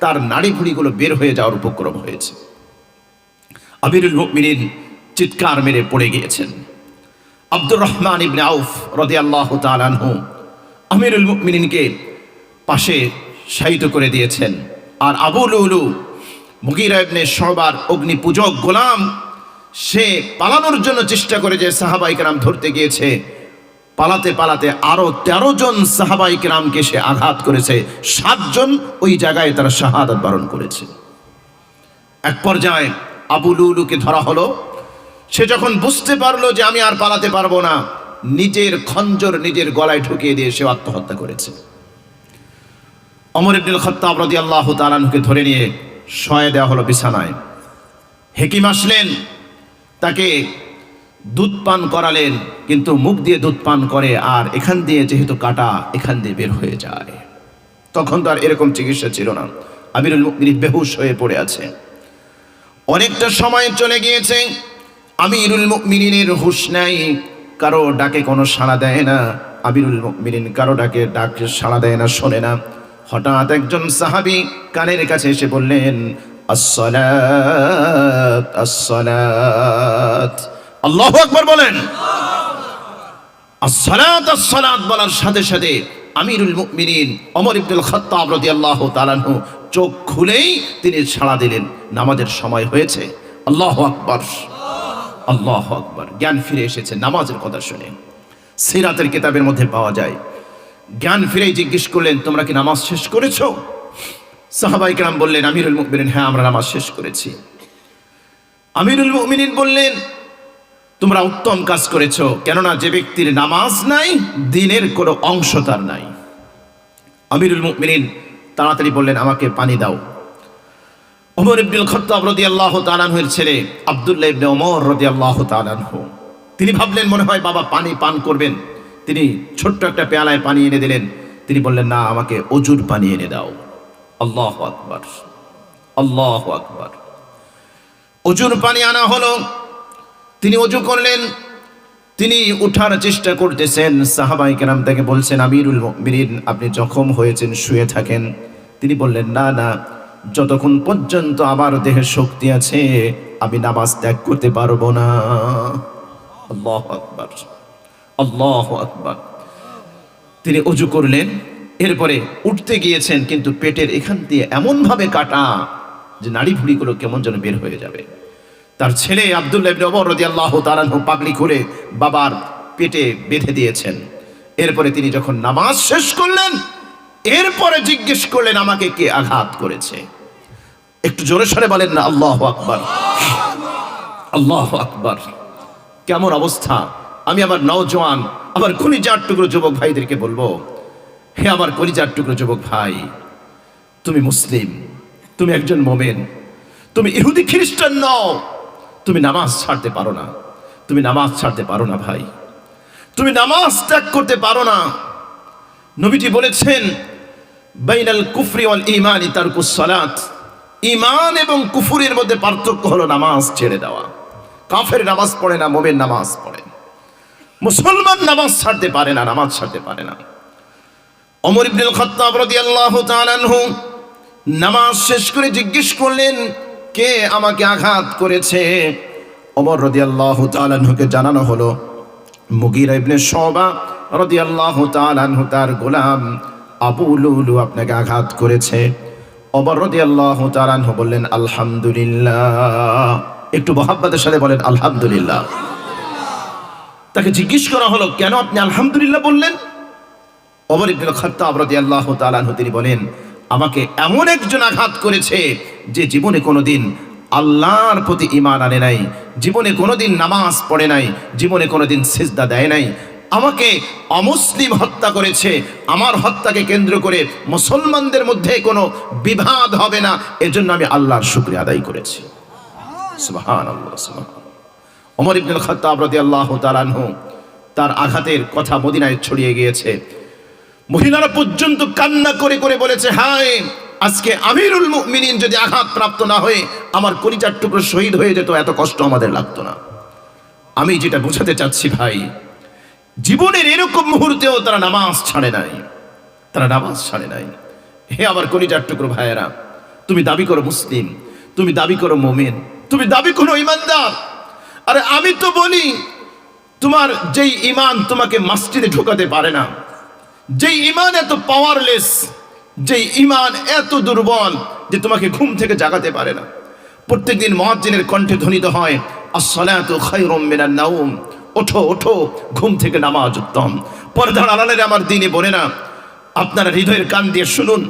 তার নাড়ি ভুড়িগুলো বের হয়ে যাওয়ার উপক্রম হয়েছে। আমিরুল মুমিনিন চিৎকার মেরে পড়ে গিয়েছেন। আব্দুর রহমান ইবনে আউফ রাদিয়াল্লাহু তাআলা আনহু আমিরুল মুমিনিনকে পাশে শায়িত করে দিয়েছেন। আর আবু লুলু মুগীরা ইবনে শুবার অগ্নি পূজক গোলাম, সে পালানোর জন্য চেষ্টা করে যে সাহাবায়ে কেরাম ধরতে গিয়েছে, পালাতে পালাতে আরো 13 জন সাহাবায়ে কেরামকে সে আঘাত করেছে। 7 জন ওই জায়গায় তারা শাহাদাত বরণ করেছে। এক পর্যায়ে আবু লুলুকে ধরা হলো। সে যখন বুঝতে পারলো যে আমি আর পালাতে পারবো না, নিজের খঞ্জর নিজের গলায় ঢুকিয়ে দিয়ে সে আত্মহত্যা করেছে। ওমর ইবনুল খাত্তাব রাদিয়াল্লাহু তাআলা আনহুকে ধরে নিয়ে শোয়া দেওয়া হলো বিছানায়। হেকিম আসলেন, তাকে দুধ পান করালেন, কিন্তু মুখ দিয়ে দুধ পান করে আর এখান দিয়ে যেহেতু কাটা, এখান দিয়ে বের হয়ে যায়। তখন তো আর এরকম চিকিৎসা ছিল না। আমিরুল মুমিনিন বেহুশ হয়ে পড়ে আছে। অনেকটা সময় চলে গিয়েছে, আমিরুল মুমিনিনের হুঁশ নাই, কারো ডাকে কোনো সাড়া দেয় না। আমিরুল মুমিনিন কারো ডাকে সাড়া দেয় না, শোনে না। হঠাৎ একজন সাহাবী কানের কাছে এসে বললেন আসসালাত আসসালাত, আল্লাহু আকবার বলেন। আসসালাত আসসালাত বলার সাথে সাথে আমিরুল মুমিনিন ওমর ইবনুল খাত্তাব রাদিয়াল্লাহু তাআলা আনহু চোখ খুলেই তিনি সাড়া দিলেন, নামাজের সময় হয়েছে। আল্লাহু আকবার, আল্লাহু আকবার। জ্ঞান ফিরে এসেছে নামাজের কথা শুনে। সিরাতের কিতাবের মধ্যে পাওয়া যায়, জ্ঞান ফিরেই জিজ্ঞেস করলেন, তোমরা কি নামাজ শেষ করেছো? সাহাবায়ে কেরাম বললেন, আমিরুল মুমিনিন, হ্যাঁ আমরা নামাজ শেষ করেছি। আমিরুল মুমিনিন বললেন, তোমরা উত্তম কাজ করেছো, কেননা যে ব্যক্তির নামাজ নাই, দ্বীনের কোনো অংশ তার নাই। আমিরুল মুমিনিন তাড়াতাড়ি বললেন, আমাকে পানি দাও। ওমর ইবনুল খাত্তাব রাদিয়াল্লাহু তাআলা আনহুর ছেলে আব্দুল্লাহ ইবনে ওমর রাদিয়াল্লাহু তাআলা আনহু, তিনি ভাবলেন মনে হয় বাবা পানি পান করবেন। তিনি ছোট্ট একটা পেয়ালায় পানি এনে দিলেন। তিনি বললেন, না, আমাকে অজুর পানি এনে দাও। আল্লাহু আকবার, আল্লাহু আকবার। অজুর পানি আনা হলো। তিনি অজু করলেন। তিনি উঠার চেষ্টা করতেছেন। সাহাবায়ে কেরাম তাকে বলছেন, আমিরুল মুমিনিন, আপনি জখম হয়েছেন, শুয়ে থাকেন। তিনি বললেন, না না, যতক্ষণ পর্যন্ত আমার দেহে শক্তি আছে আমি নামাজ ত্যাগ করতে পারবো না। আল্লাহু আকবার, আল্লাহু আকবার। তিনি অজু করলেন, এরপরে উঠতে গিয়েছেন, কিন্তু পেটের এখান দিয়ে এমন ভাবে কাটা যে নাড়ি ভুড়িগুলো কেমন যেন বের হয়ে যাবে। তার ছেলে আব্দুল্লাহ ইবনে ওমর রাদিয়াল্লাহু তাআলা আনহু পাগড়ি খুলে বাবার পেটে বেঁধে দিয়েছেন। এরপরে তিনি যখন নামাজ শেষ করলেন, এরপরে জিজ্ঞেস করলেন, আমাকে কে আঘাত করেছে? একটু জোরে সরে বলেন না আল্লাহু আকবার, আল্লাহু আকবার। কেমন অবস্থা! আমি আমার নওজোয়ান, আমার কলিজার টুকরো যুবক ভাইদেরকে বলবো, হে আমার কলিজার টুকরো যুবক ভাই, তুমি মুসলিম, তুমি একজন মোমেন, তুমি ইহুদি খ্রিস্টান নও, তুমি নামাজ ছাড়তে পারো না, তুমি নামাজ ছাড়তে পারো না ভাই, তুমি নামাজ ত্যাগ করতে পারো না। নবীজি বলেছেন বাইনাল কুফরি ওয়াল ঈমানি তারকুস সালাত, ঈমান এবং কুফরের মধ্যে পার্থক্য হলো নামাজ ছেড়ে দেওয়া। কাফের নামাজ পড়ে না, মুমিন নামাজ পড়ে। মুসলমান নামাজ ছাড়তে পারে না, নামাজ ছাড়তে পারে না। ওমর ইবনুল খাত্তাব রাদিয়াল্লাহু তাআলা আনহু নামাজ শেষ করে জিজ্ঞেস করলেন, কে আমাকে আঘাত করেছে? ওমর রাদিয়াল্লাহু তাআলা আনহুকে জানানো হলো মুগীরা ইবনে শুবা রাদিয়াল্লাহু তাআলা আনহু তার গোলাম আবু লুলু আপনাকে আঘাত করেছে। ওমর রাদিয়াল্লাহু তাআলা আনহু বললেন আলহামদুলিল্লাহ। একটু মহব্বতের সাথে বলেন আলহামদুলিল্লাহ। তাকে জিজ্ঞেস করা হলো, কেন আপনি আলহামদুলিল্লাহ বললেন? ওমর ইবনুল খাত্তাব রাদিয়াল্লাহু তাআলা আনহু তিনি বলেন, আমাকে এমন একজন আঘাত করেছে যে জীবনে কোনোদিন আল্লাহর প্রতি ঈমান আনে নাই, জীবনে কোনোদিন নামাজ পড়ে নাই, জীবনে কোনোদিন সিজদা দেয় নাই, আমাকে অমুসলিম হত্যা করেছে। আমার হত্যাকে কেন্দ্র করে মুসলমানদের মধ্যে কোনো বিবাদ হবে না, এজন্য আমি আল্লাহর শুকরিয়া আদায় করেছি। সুবহানাল্লাহ, সুবহানাল্লাহ। ওমর ইবনুল খাত্তাব রাদিয়াল্লাহু তাআলা আনহু তার আঘাতের কথা মদিনায় ছড়িয়ে গিয়েছে। মহিলারা পর্যন্ত কান্না করে করে বলেছে, হায় আজকে আমিরুল মুমিনিন যদি আঘাত প্রাপ্ত না হয়ে আমার কলিজার টুকরো শহীদ হয়ে যেত, এত কষ্ট আমাদের লাগতো না। আমি যেটা বোঝাতে চাচ্ছি ভাই, জীবনের এরকম মুহূর্তেও তারা নামাজ ছাড়ে নাই, তারা নামাজ ছাড়ে নাই। হে আমার কলিজার টুকরো ভাইয়েরা, তুমি দাবি করো মুসলিম, তুমি দাবি করো মুমিন, তুমি দাবি করো ঈমানদার। আরে আমি তো বলি, তোমার যেই ঈমান তোমাকে মসজিদে ঢোকাতে পারে না, যেই ঈমান এত পাওয়ারলেস, যেই ঈমান এত দুর্বল যে তোমাকে ঘুম থেকে জাগাতে পারে না। প্রত্যেকদিন মুয়াজ্জিনের কণ্ঠে ধ্বনিত হয় আস-সালাতু খায়রুম মিনান নাওম, ওঠো ওঠো, ঘুম থেকে নামাজ উত্তম। পর্দার আড়ালের আমার দিনে বোনেরা, আপনারা হৃদয়ের কান দিয়ে শুনুন,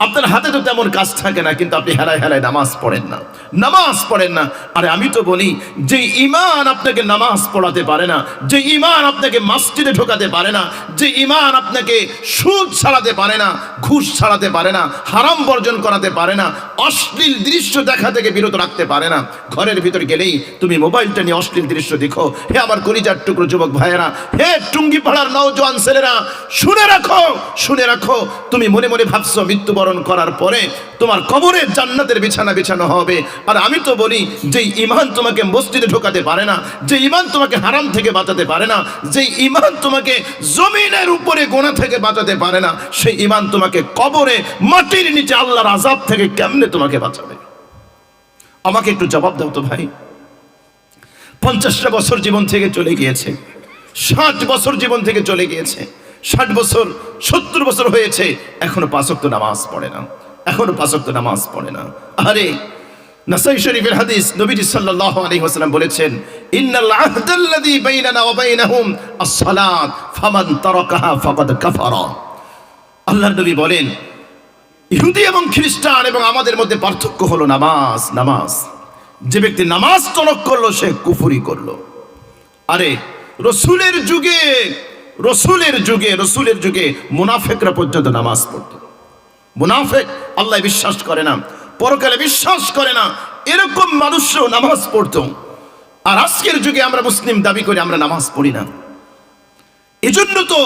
আপনার হাতে তো তেমন কাজ থাকে না, কিন্তু আপনি হেলায় হেলায় নামাজ পড়েন না, নামাজ পড়েন না। আরে আমি তো বলি, যে ঈমান আপনাকে নামাজ পড়াতে পারে না, যে ঈমান আপনাকে মসজিদে ঢোকাতে পারে না, যে ঈমান আপনাকে সুদ ছাড়াতে পারে না, ঘুষ ছাড়াতে পারে না, হারাম বর্জন করাতে পারে না, অশ্লীল দৃশ্য দেখা থেকে বিরত রাখতে পারে না। ঘরের ভিতর গেলেই তুমি মোবাইলটা নিয়ে অশ্লীল দৃশ্য দেখো। হে আমার কলিজার টুকরো যুবক ভাইয়েরা, হে টুঙ্গি পাড়ার নওজোয়ান ছেলেরা, শুনে রাখো, শুনে রাখো। তুমি মনে মনে ভাবছো মৃত্যুবরণ করার পরে তোমার কবরে জান্নাতের বিছানা বিছানো হবে। আর আমি তো বলি, যে ঈমান তোমাকে মসজিদে ঢোকাতে পারে না, যে ঈমান তোমাকে হারাম থেকে বাঁচাতে পারে না, যে ঈমান তোমাকে জমিনের উপরে গোনা থেকে বাঁচাতে পারে না, সেই ঈমান তোমাকে কবরে মাটির নিচে আল্লাহর আযাব থেকে কেমনে তোমাকে বাঁচাবে? আমাকে একটু জবাব দাও তো ভাই। 50টা বছর জীবন থেকে চলে গিয়েছে, 60 বছর জীবন থেকে চলে গিয়েছে, 60 বছর 70 বছর হয়েছে, এখনো 5 ওয়াক্ত নামাজ পড়ে না, এখনো 5 ওয়াক্ত নামাজ পড়ে না। আরে নাসাই শরীফের হাদিস, নবীজি সাল্লাল্লাহু আলাইহি ওয়াসাল্লাম বলেছেন, ইন্নাল আহদাল্লাযী বাইনানা ওয়া বাইনাহুম আস-সালাত ফামান তারাকাহা ফাকাদ কাফারা। আল্লাহর নবী বলেন, ইহুদি এবং খ্রিস্টান এবং আমাদের মধ্যে পার্থক্য হলো নামাজ। নামাজ, যে ব্যক্তি নামাজ তরক করলো সে কুফরি করলো। আরে রসুলের যুগে, রসুলের যুগে, রসুলের যুগে মুনাফিকরা পর্যন্ত নামাজ পড়ত। মুনাফিক আল্লাহ বিশ্বাস করে না, পরকালে বিশ্বাস করে না, এরকম মানুষও নামাজ পড়তো। আর আজকের যুগে আমরা মুসলিম দাবি করি, আমরা নামাজ পড়ি না। এজন্য তো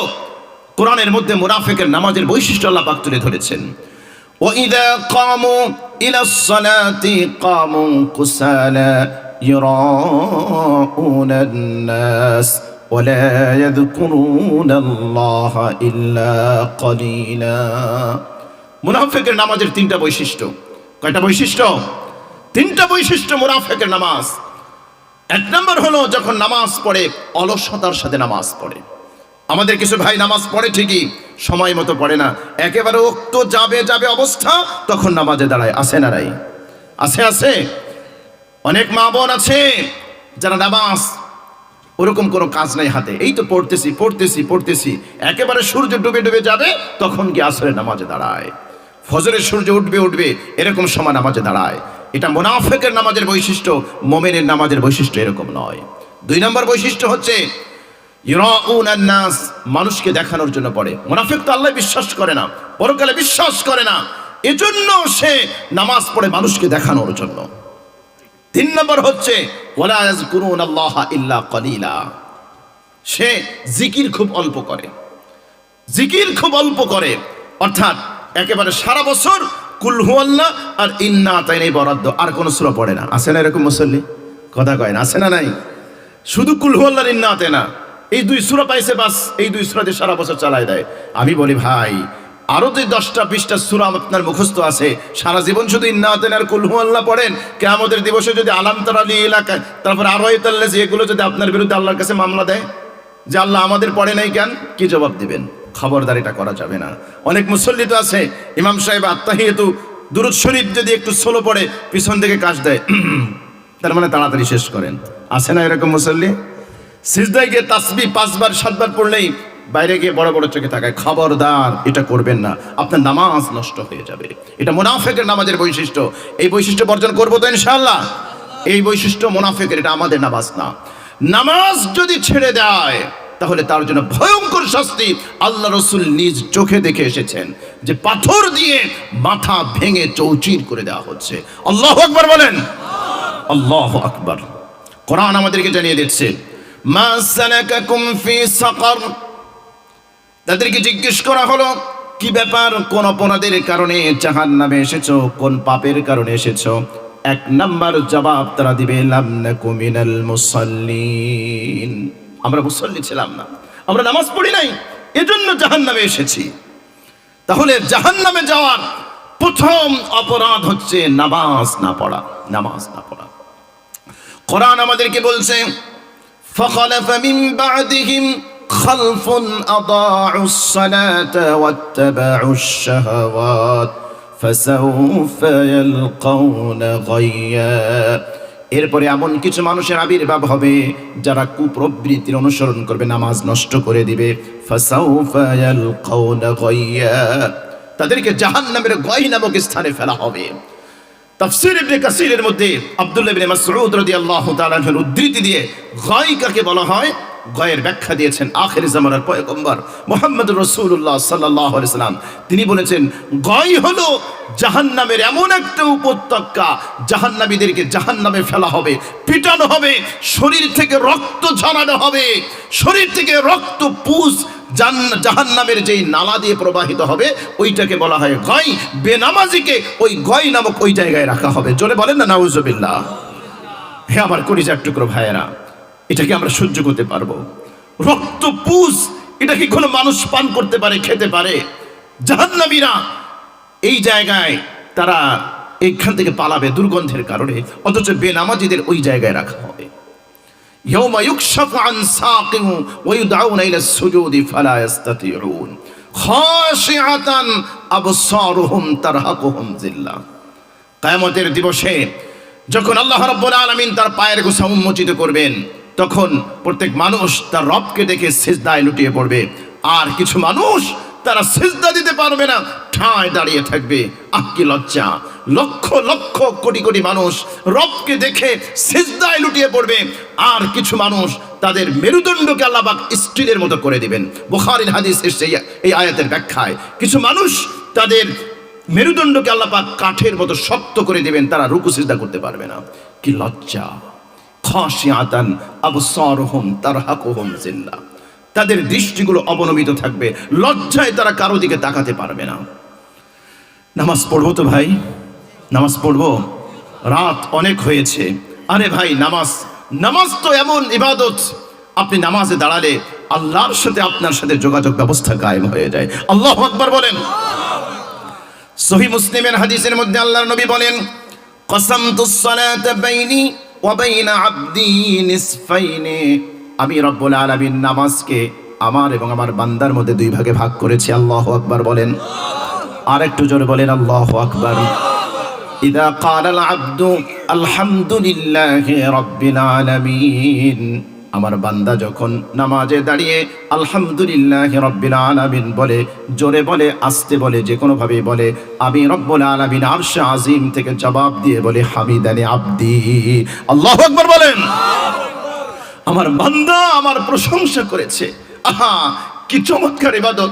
কোরআনের মধ্যে মুনাফিকের নামাজের বৈশিষ্ট্য আল্লাহ পাক তুলে ধরেছেন। وَإِذَا قَامُوا إِلَى الصَّلَاةِ قَامُوا كُسَالَى يُرَاءُونَ النَّاسَ وَلَا يَذْكُرُونَ اللَّهَ إِلَّا قَلِيلًا। মুনাফিকের নামাজের 3টা বৈশিষ্ট্য। কয়টা বৈশিষ্ট্য? 3টা বৈশিষ্ট্য মুনাফিকের নামাজ। 1 নম্বর হলো, যখন নামাজ পড়ে অলসতার সাথে নামাজ পড়ে। আমাদের কিছু ভাই নামাজ পড়ে ঠিকই, সময় মতো পড়ে না, একেবারে ওক্ত যাবে যাবে অবস্থা, তখন নামাজে দাঁড়ায়। আছে না নাই? আছে, আছে। অনেক মা বোন আছে যারা নামাজ ওরকম কোনো কাজ নাই হাতে, এই তো পড়তেছি পড়তেছি পড়তেছি, একেবারে সূর্য ডুবে ডুবে যাবে তখন কি আসরে নামাজে দাঁড়ায়, ফজরের সূর্য উঠবে উঠবে এরকম সময় নামাজে দাঁড়ায়। এটা মুনাফিকের নামাজের বৈশিষ্ট্য, মুমিনের নামাজের বৈশিষ্ট্য এরকম নয়। 2 নম্বর বৈশিষ্ট্য হচ্ছে ইউরাউনান নাস, মানুষকে দেখানোর জন্য পড়ে। মুনাফিক তো আল্লাহ বিশ্বাস করে না, পরকালে বিশ্বাস করে না, এজন্য সে নামাজ পড়ে মানুষকে দেখানোর জন্য। 3 নম্বর হচ্ছে ওয়ালা ইয়াযকুরুনাল্লাহা ইল্লা কালিলা, সে জিকির খুব অল্প করে, জিকির খুব অল্প করে, অর্থাৎ একেবারে সারা বছর কুল হুয়াল্লাহ আর ইন্না আতাইনাই বরাদ্দ, আর কোন সূরা পড়ে না। আছে না এরকম মুসল্লি? কথা কয় না, আছে না নাই? শুধু কুল হুয়াল্লাহ ইন্না আতাইনা এই 2 সূরা পাইছে, বাস এই 2 সূরা দিয়ে সারা বছর চালায় দেয়। আমি বলি ভাই, আরো যে 10টা 20টা সূরা আপনার মুখস্থ আছে, সারা জীবন শুধু ইন্না আতাইনা আর কুল হুয়াল্লাহ পড়েন, কিয়ামতের দিবসে যদি আলাম তারা লি এলাকায়, তারপর আরো আয়াতুল্লাহ, এগুলো যদি আপনার বিরুদ্ধে আল্লাহর কাছে মামলা দেয় যে আল্লাহ আমাদের পড়ে নাই কেন, কি জবাব দিবেন? খবরদার, এটা করা যাবে না। অনেক মুসল্লি তো আছে, ইমাম সাহেব আত্তাহিয়াতু দুরূদ শরীফ যদি একটু স্লো পড়ে পিছন থেকে কাজ দেয়, তার মানে তাড়াতাড়ি শেষ করেন। আছে না এরকম মুসল্লি? সিজদায় গিয়ে তাসবিহ 5 বার 7 বার পড়লেই বাইরে গিয়ে বড় বড় চোখে তাকায়। খবরদার, এটা করবেন না, আপনার নামাজ নষ্ট হয়ে যাবে। এটা মুনাফিকের নামাজের বৈশিষ্ট্য। এই বৈশিষ্ট্য বর্জন করবো তো ইনশাআল্লাহ? এই বৈশিষ্ট্য মুনাফিকের, এটা আমাদের নামাজ না। নামাজ যদি ছেড়ে দেয় তাহলে তার জন্য ভয়ঙ্কর শাস্তি আল্লাহ রাসূল নিজ চোখে দেখে এসেছেন, যে পাথর দিয়ে মাথা ভেঙে চৌচির করে দেওয়া হচ্ছে। আল্লাহু আকবার বলেন, আল্লাহু আকবার। কোরআন আমাদেরকে জানিয়ে দিচ্ছে, মা সালাকাকুম ফি সাকার, তাদেরকে জিজ্ঞেস করা হলো কি ব্যাপার, কোন অপরাধের কারণে জাহান্নামে এসেছো, কোন পাপের কারণে এসেছো? 1 নাম্বার জবাব তারা দিবে, লাম নাকু মিনাল মুসাল্লিন, আমরা মুসল্লি ছিলাম না, আমরা নামাজ পড়ি নাই, এজন্য জাহান্নামে এসেছি। তাহলে জাহান্নামে যাওয়ার প্রথম অপরাধ হচ্ছে নামাজ না পড়া, নামাজ না পড়া। কোরআন আমাদেরকে বলছে, ফাখালাফা মিন বা'দিহিম খালফুন আদাউস সালাতা ওয়াত্তাবাউশ শাহাওয়াত ফাসাউফা ইয়ালকাউনা গায়্যা। এরপরে এমন কিছু মানুষের আবির্ভাব হবে যারা কুপ্রবৃত্তির অনুসরণ করবে, নামাজ নষ্ট করে দিবে। ফাসাউফা ইয়ালকাউনা গায়্যা, তাদেরকে জাহান্নামের গায় নামক স্থানে ফেলা হবে। তাফসীর ইবনে কাসীরের মধ্যে আব্দুল্লাহ ইবনে মাসউদ রাদিয়াল্লাহু তাআলা আনহুর উদ্ধৃতি দিয়ে গায় কাকে বলা হয়, গায়ের ব্যাখ্যা দিয়েছেন আখির জামানার পয়গম্বর মুহাম্মদুর রাসূলুল্লাহ সাল্লাল্লাহু আলাইহি সাল্লাম। তিনি বলেছেন, গায় হলো জাহান্নামের এমন একটা উপত্যকা, জাহান্নামীদেরকে জাহান্নামে ফেলা হবে, পিটানো হবে, শরীর থেকে রক্ত ঝরানো হবে, শরীর থেকে রক্ত পুষ জাহান্নামের যেই নালা দিয়ে প্রবাহিত হবে ওইটাকে বলা হয় গায়। বেনামাজিকে ওই গায় নামক ওই জায়গায় রাখা হবে। জোরে বলেন না নাউজুবিল্লাহ। হে আমার কলিজার টুকরো ভাইয়েরা, এটা কি আমরা সহ্য করতে পারবো? রক্ত পুষ, এটা কি কোনো মানুষ পান করতে পারে, খেতে পারে? জাহান্নামীরা এই জায়গায় তারা এইখান থেকে পালাবে দুর্গন্ধের কারণে, অথচ বেনামাজিদের ওই জায়গায় রাখা হবে। ইয়াউমা ইউকশাফু আন সাকিন ওয়া ইউদআউনা ইলা সুজুদি ফালা ইস্তাতিউন খাশিআতান আবসারুহুম তারহাকুহুম যিল্লাহ। কিয়ামতের দিবসে যখন আল্লাহ রাব্বুল আলামিন তার পায়ের গোছা উন্মোচিত করবেন, তখন প্রত্যেক মানুষ তার রবকে দেখে সিজদায় লুটিয়ে পড়বে, আর কিছু মানুষ তারা সিজদা দিতে পারবে না, ঠায় দাঁড়িয়ে থাকবে। আহ কি লজ্জা! লক্ষ লক্ষ কোটি কোটি মানুষ রবকে দেখে সিজদায় লুটিয়ে পড়বে, আর কিছু মানুষ তাদের মেরুদণ্ডকে আল্লাহ পাক স্টিলের মতো করে দিবেন। বুখারীর হাদিস এসেছে এই আয়াতের ব্যাখ্যায়, কিছু মানুষ তাদের মেরুদণ্ডকে আল্লাহ পাক কাঠের মতো শক্ত করে দিবেন, তারা রুকু সিজদা করতে পারবে না। কি লজ্জা! খাশিআতান আবসারুহুম তারহাকুহুম যিল্লাহ, তাদের দৃষ্টিগুলো অবনমিত থাকবে, লজ্জায় তারা কারো দিকে তাকাতে পারবে না। নামাজ পড়বো তো ভাই, নামাজ পড়বো, রাত অনেক হয়েছে। আরে ভাই, নামাজ তো এমন ইবাদত, আপনি নামাজে দাঁড়ালে আল্লাহর সাথে আপনার সাথে যোগাযোগ ব্যবস্থা কায়েম হয়ে যায়। আল্লাহু আকবার বলেন। সহিহ মুসলিমের হাদিসের মধ্যে আল্লাহর নবী বলেন, কসামতুস সালাতা বাইনি ওয়া বাইনা আবদি নিসফাইনি, আমি রব্বুল আলামিন নামাজকে আমার এবং আমার বান্দার মধ্যে 2 ভাগে ভাগ করেছি। আল্লাহু আকবার বলেন। আর একটু জোরে বলেন আল্লাহু আকবার। ইদা ক্বালাল আবদু আলহামদুলিল্লাহি রাব্বিল আলামিন, আমার বান্দা যখন নামাজে দাঁড়িয়ে আলহামদুলিল্লাহি রাব্বিল আলামিন বলে, জোরে বলে, আস্তে বলে, যে কোনো ভাবে বলে, আমি রব্বুল আলামিন আরশে আজিম থেকে জবাব দিয়ে বলে, হামিদানি আবদি। আল্লাহু আকবার বলেন। আমার বান্দা আমার প্রশংসা করেছে। আহা কি চমৎকার ইবাদত!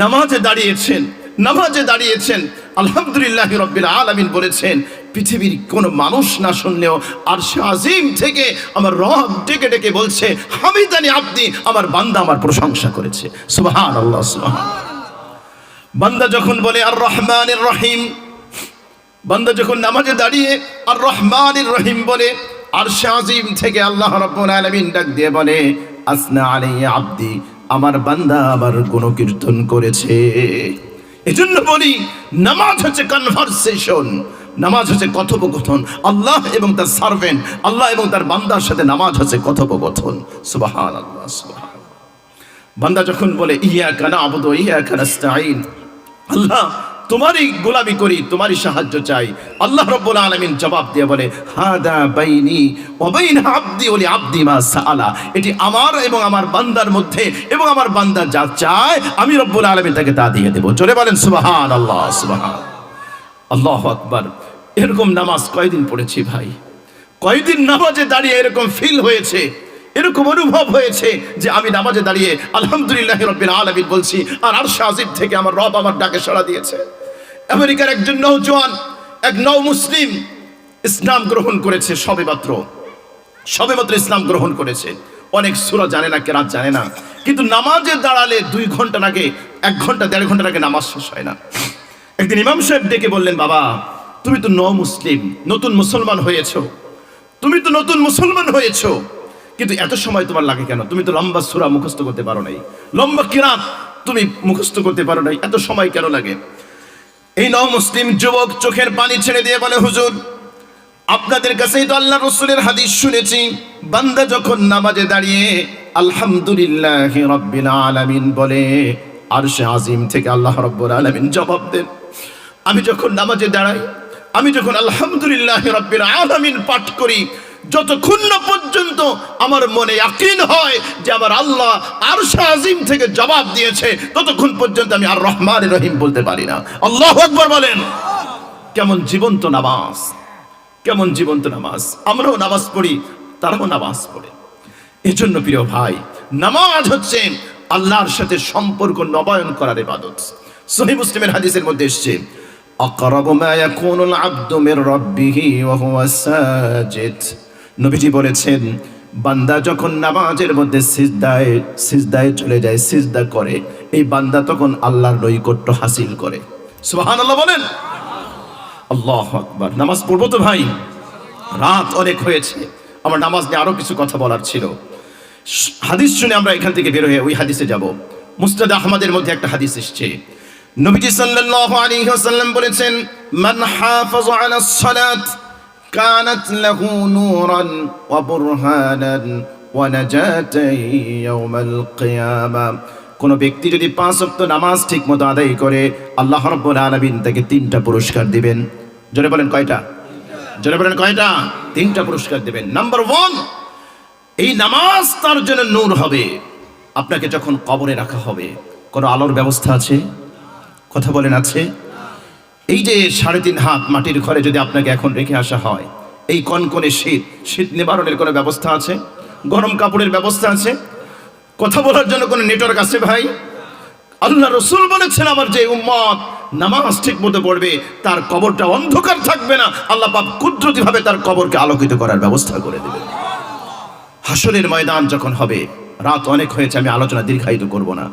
নামাজে দাঁড়িয়েছেন, আলহামদুলিল্লাহি রাব্বিল আলামিন বলেছেন, পৃথিবীর কোনো মানুষ না শুনলেও আরশে আজিম থেকে আমার রব ডেকে ডেকে বলছে, হামিদানি আব্দি, আমার বান্দা আমার প্রশংসা করেছে। সুবহানাল্লাহ, সুবহানাল্লাহ। বান্দা যখন বলে আর রহমানির রহিম, বান্দা যখন নামাজে দাঁড়িয়ে আর রহমানির রহিম বলে, আরশে আজিম থেকে আল্লাহ রাব্বুল আলামিন ডাক দিয়ে বলে, আসনা আলাইয়া আব্দি, আমার বান্দা আমার গুণকীর্তন করেছে। এজন্য বলি, নামাজ হচ্ছে কনভারসেশন, নামাজ হচ্ছে কথোপকথন। আল্লাহ এবং তার সার্ভেন্ট, আল্লাহ এবং তার বান্দার সাথে নামাজ হচ্ছে কথোপকথন। সুবহানাল্লাহ, সুবহানাল্লাহ। বান্দা যখন বলে ইয়াকা না'বুদু ওয়া ইয়াকা নাস্তাঈন, আল্লাহ তোমারই গোলামি করি, তোমারই সাহায্য চাই, আল্লাহ রাব্বুল আলামিন জবাব দিয়ে বলে, হাদা বাইনি ওয়া বাইনা আবদি ওয়া লিআবদি মা সাআলা, এটি আমার এবং আমার বান্দার মধ্যে, এবং আমার বান্দা যা চায় আমি রব্বুল আলামিন তাকে তা দিয়ে দেব। জোরে বলেন সুবহানাল্লাহ, সুবহানাল্লাহ, আল্লাহু আকবার। এরকম নামাজ কয়দিন পড়েছি ভাই, কয়দিন নামাজে দাঁড়িয়ে এরকম ফিল হয়েছে, এরকম অনুভব হয়েছে যে আমি নামাজে দাঁড়িয়ে আলহামদুলিল্লাহি রাব্বিল আলামিন বলছি, আর আরশে আজিম থেকে আমার রব আমার ডাকে সাড়া দিয়েছে। আমেরিকার একজন নওজোয়ান, এক নও মুসলিম ইসলাম গ্রহণ করেছে, সবেমাত্র ইসলাম গ্রহণ করেছে, অনেক সূরা জানে না, কেরাত জানে না, কিন্তু নামাজে দাঁড়ালে 2 ঘন্টা লাগে, 1 ঘন্টা 1.5 ঘন্টা লাগে নামাজ শেষ হয় না। একদিন ইমাম সাহেব ডেকে বললেন, বাবা তুমি তো নও মুসলিম, নতুন মুসলমান হয়েছো, তুমি তো নতুন মুসলমান হয়েছো, কিন্তু এত সময় তোমার লাগে কেন? তুমি তো লম্বা সূরা মুখস্থ করতে পারো নাই, লম্বা কিরাত তুমি মুখস্থ করতে পারো নাই, এত সময় কেন লাগে? এই নও মুসলিম যুবক চোখের পানি ছেড়ে দিয়ে বলে, হুজুর আপনাদের কাছেই তো আল্লাহ রাসূলের হাদিস শুনেছি, বান্দা যখন নামাজে দাঁড়িয়ে আলহামদুলিল্লাহি রাব্বিল আলামিন বলে, আরশে আজিম থেকে আল্লাহ রাব্বুল আলামিন জবাব দেন। আমি যখন নামাজে দাঁড়াই, আমি যখন আলহামদুলিল্লাহি রাব্বিল আলামিন পাঠ করি, যতক্ষণ না পর্যন্ত আমার মনে ইয়াকিন হয় যে আমার আল্লাহ আরশে আজিম থেকে জবাব দিয়েছে, ততক্ষণ পর্যন্ত আমি আর রহমানির রহিম বলতে পারি না। আল্লাহু আকবার বলেন। কেমন জীবন্ত নামাজ, কেমন জীবন্ত নামাজ। আমরাও নামাজ পড়ি, তারাও নামাজ পড়ে। এজন্য প্রিয় ভাই, নামাজ হচ্ছে আল্লাহর সাথে সম্পর্ক নবায়ন করার ইবাদত। সহিহ মুসলিমের হাদিসের মধ্যে এসেছে, আকরাবু মা ইয়াকুনুল আবদু মির রাব্বিহি ওয়া হুয়া সাজিদ। নবীজি বলেছেন, বান্দা যখন নামাজের মধ্যে সিজদায় চলে যায়, সিজদা করে, এই বান্দা তখন আল্লাহর নৈকট্য হাসিল করে। সুবহানাল্লাহ বলেন। আল্লাহু আকবার। নামাজ পড়বো তো ভাই, রাত অনেক হয়েছে, আমার নামাজ নিয়ে আরো কিছু কথা বলার ছিল। হাদিস শুনে আমরা এখান থেকে বের হয়ে ওই হাদিসে যাব। মুসনাদ আহমদের মধ্যে একটা হাদিস এসেছে, নবীজি সাল্লাল্লাহু আলাইহি ওয়াসাল্লাম বলেছেন, মান হাফাযা আলাস সালাত কানাত লাহু নূরান ওয়া বুরহানান ওয়া নাজাতান ইয়াউমাল কিয়ামা। কোন ব্যক্তি যদি 5 ওয়াক্ত নামাজ ঠিকমতো আদায় করে, আল্লাহ রাব্বুল আলামিন তাকে 3টা পুরস্কার দিবেন। জোরে বলেন কয়টা? জোরে বলেন কয়টা? 3টা পুরস্কার দিবেন। নাম্বার 1, এই নামাজ তার জন্য নূর হবে। আপনাকে যখন কবরে রাখা হবে, কোনো আলোর ব্যবস্থা আছে? কথা বলেন আছে? এই যে 3.5 হাত মাটির ঘরে যদি আপনাকে এখন রেখে আসা হয়, এই কনকনে শীত নিবারণের কোনো ব্যবস্থা আছে? গরম কাপড়ের ব্যবস্থা আছে? কথা বলার জন্য কোনো নেটওয়ার্ক আছে ভাই? আল্লাহ রাসূল বলেছেন, আমার যে উম্মত নামাজ ঠিক মতো পড়বে, তার কবরটা অন্ধকার থাকবে না, আল্লাহ পাক কুদরতিভাবে তার কবরকে আলোকিত করার ব্যবস্থা করে দেবে। হাসরের ময়দান যখন হবে, রাত অনেক হয়েছে, আমি আলোচনা দীর্ঘায়িত করব না।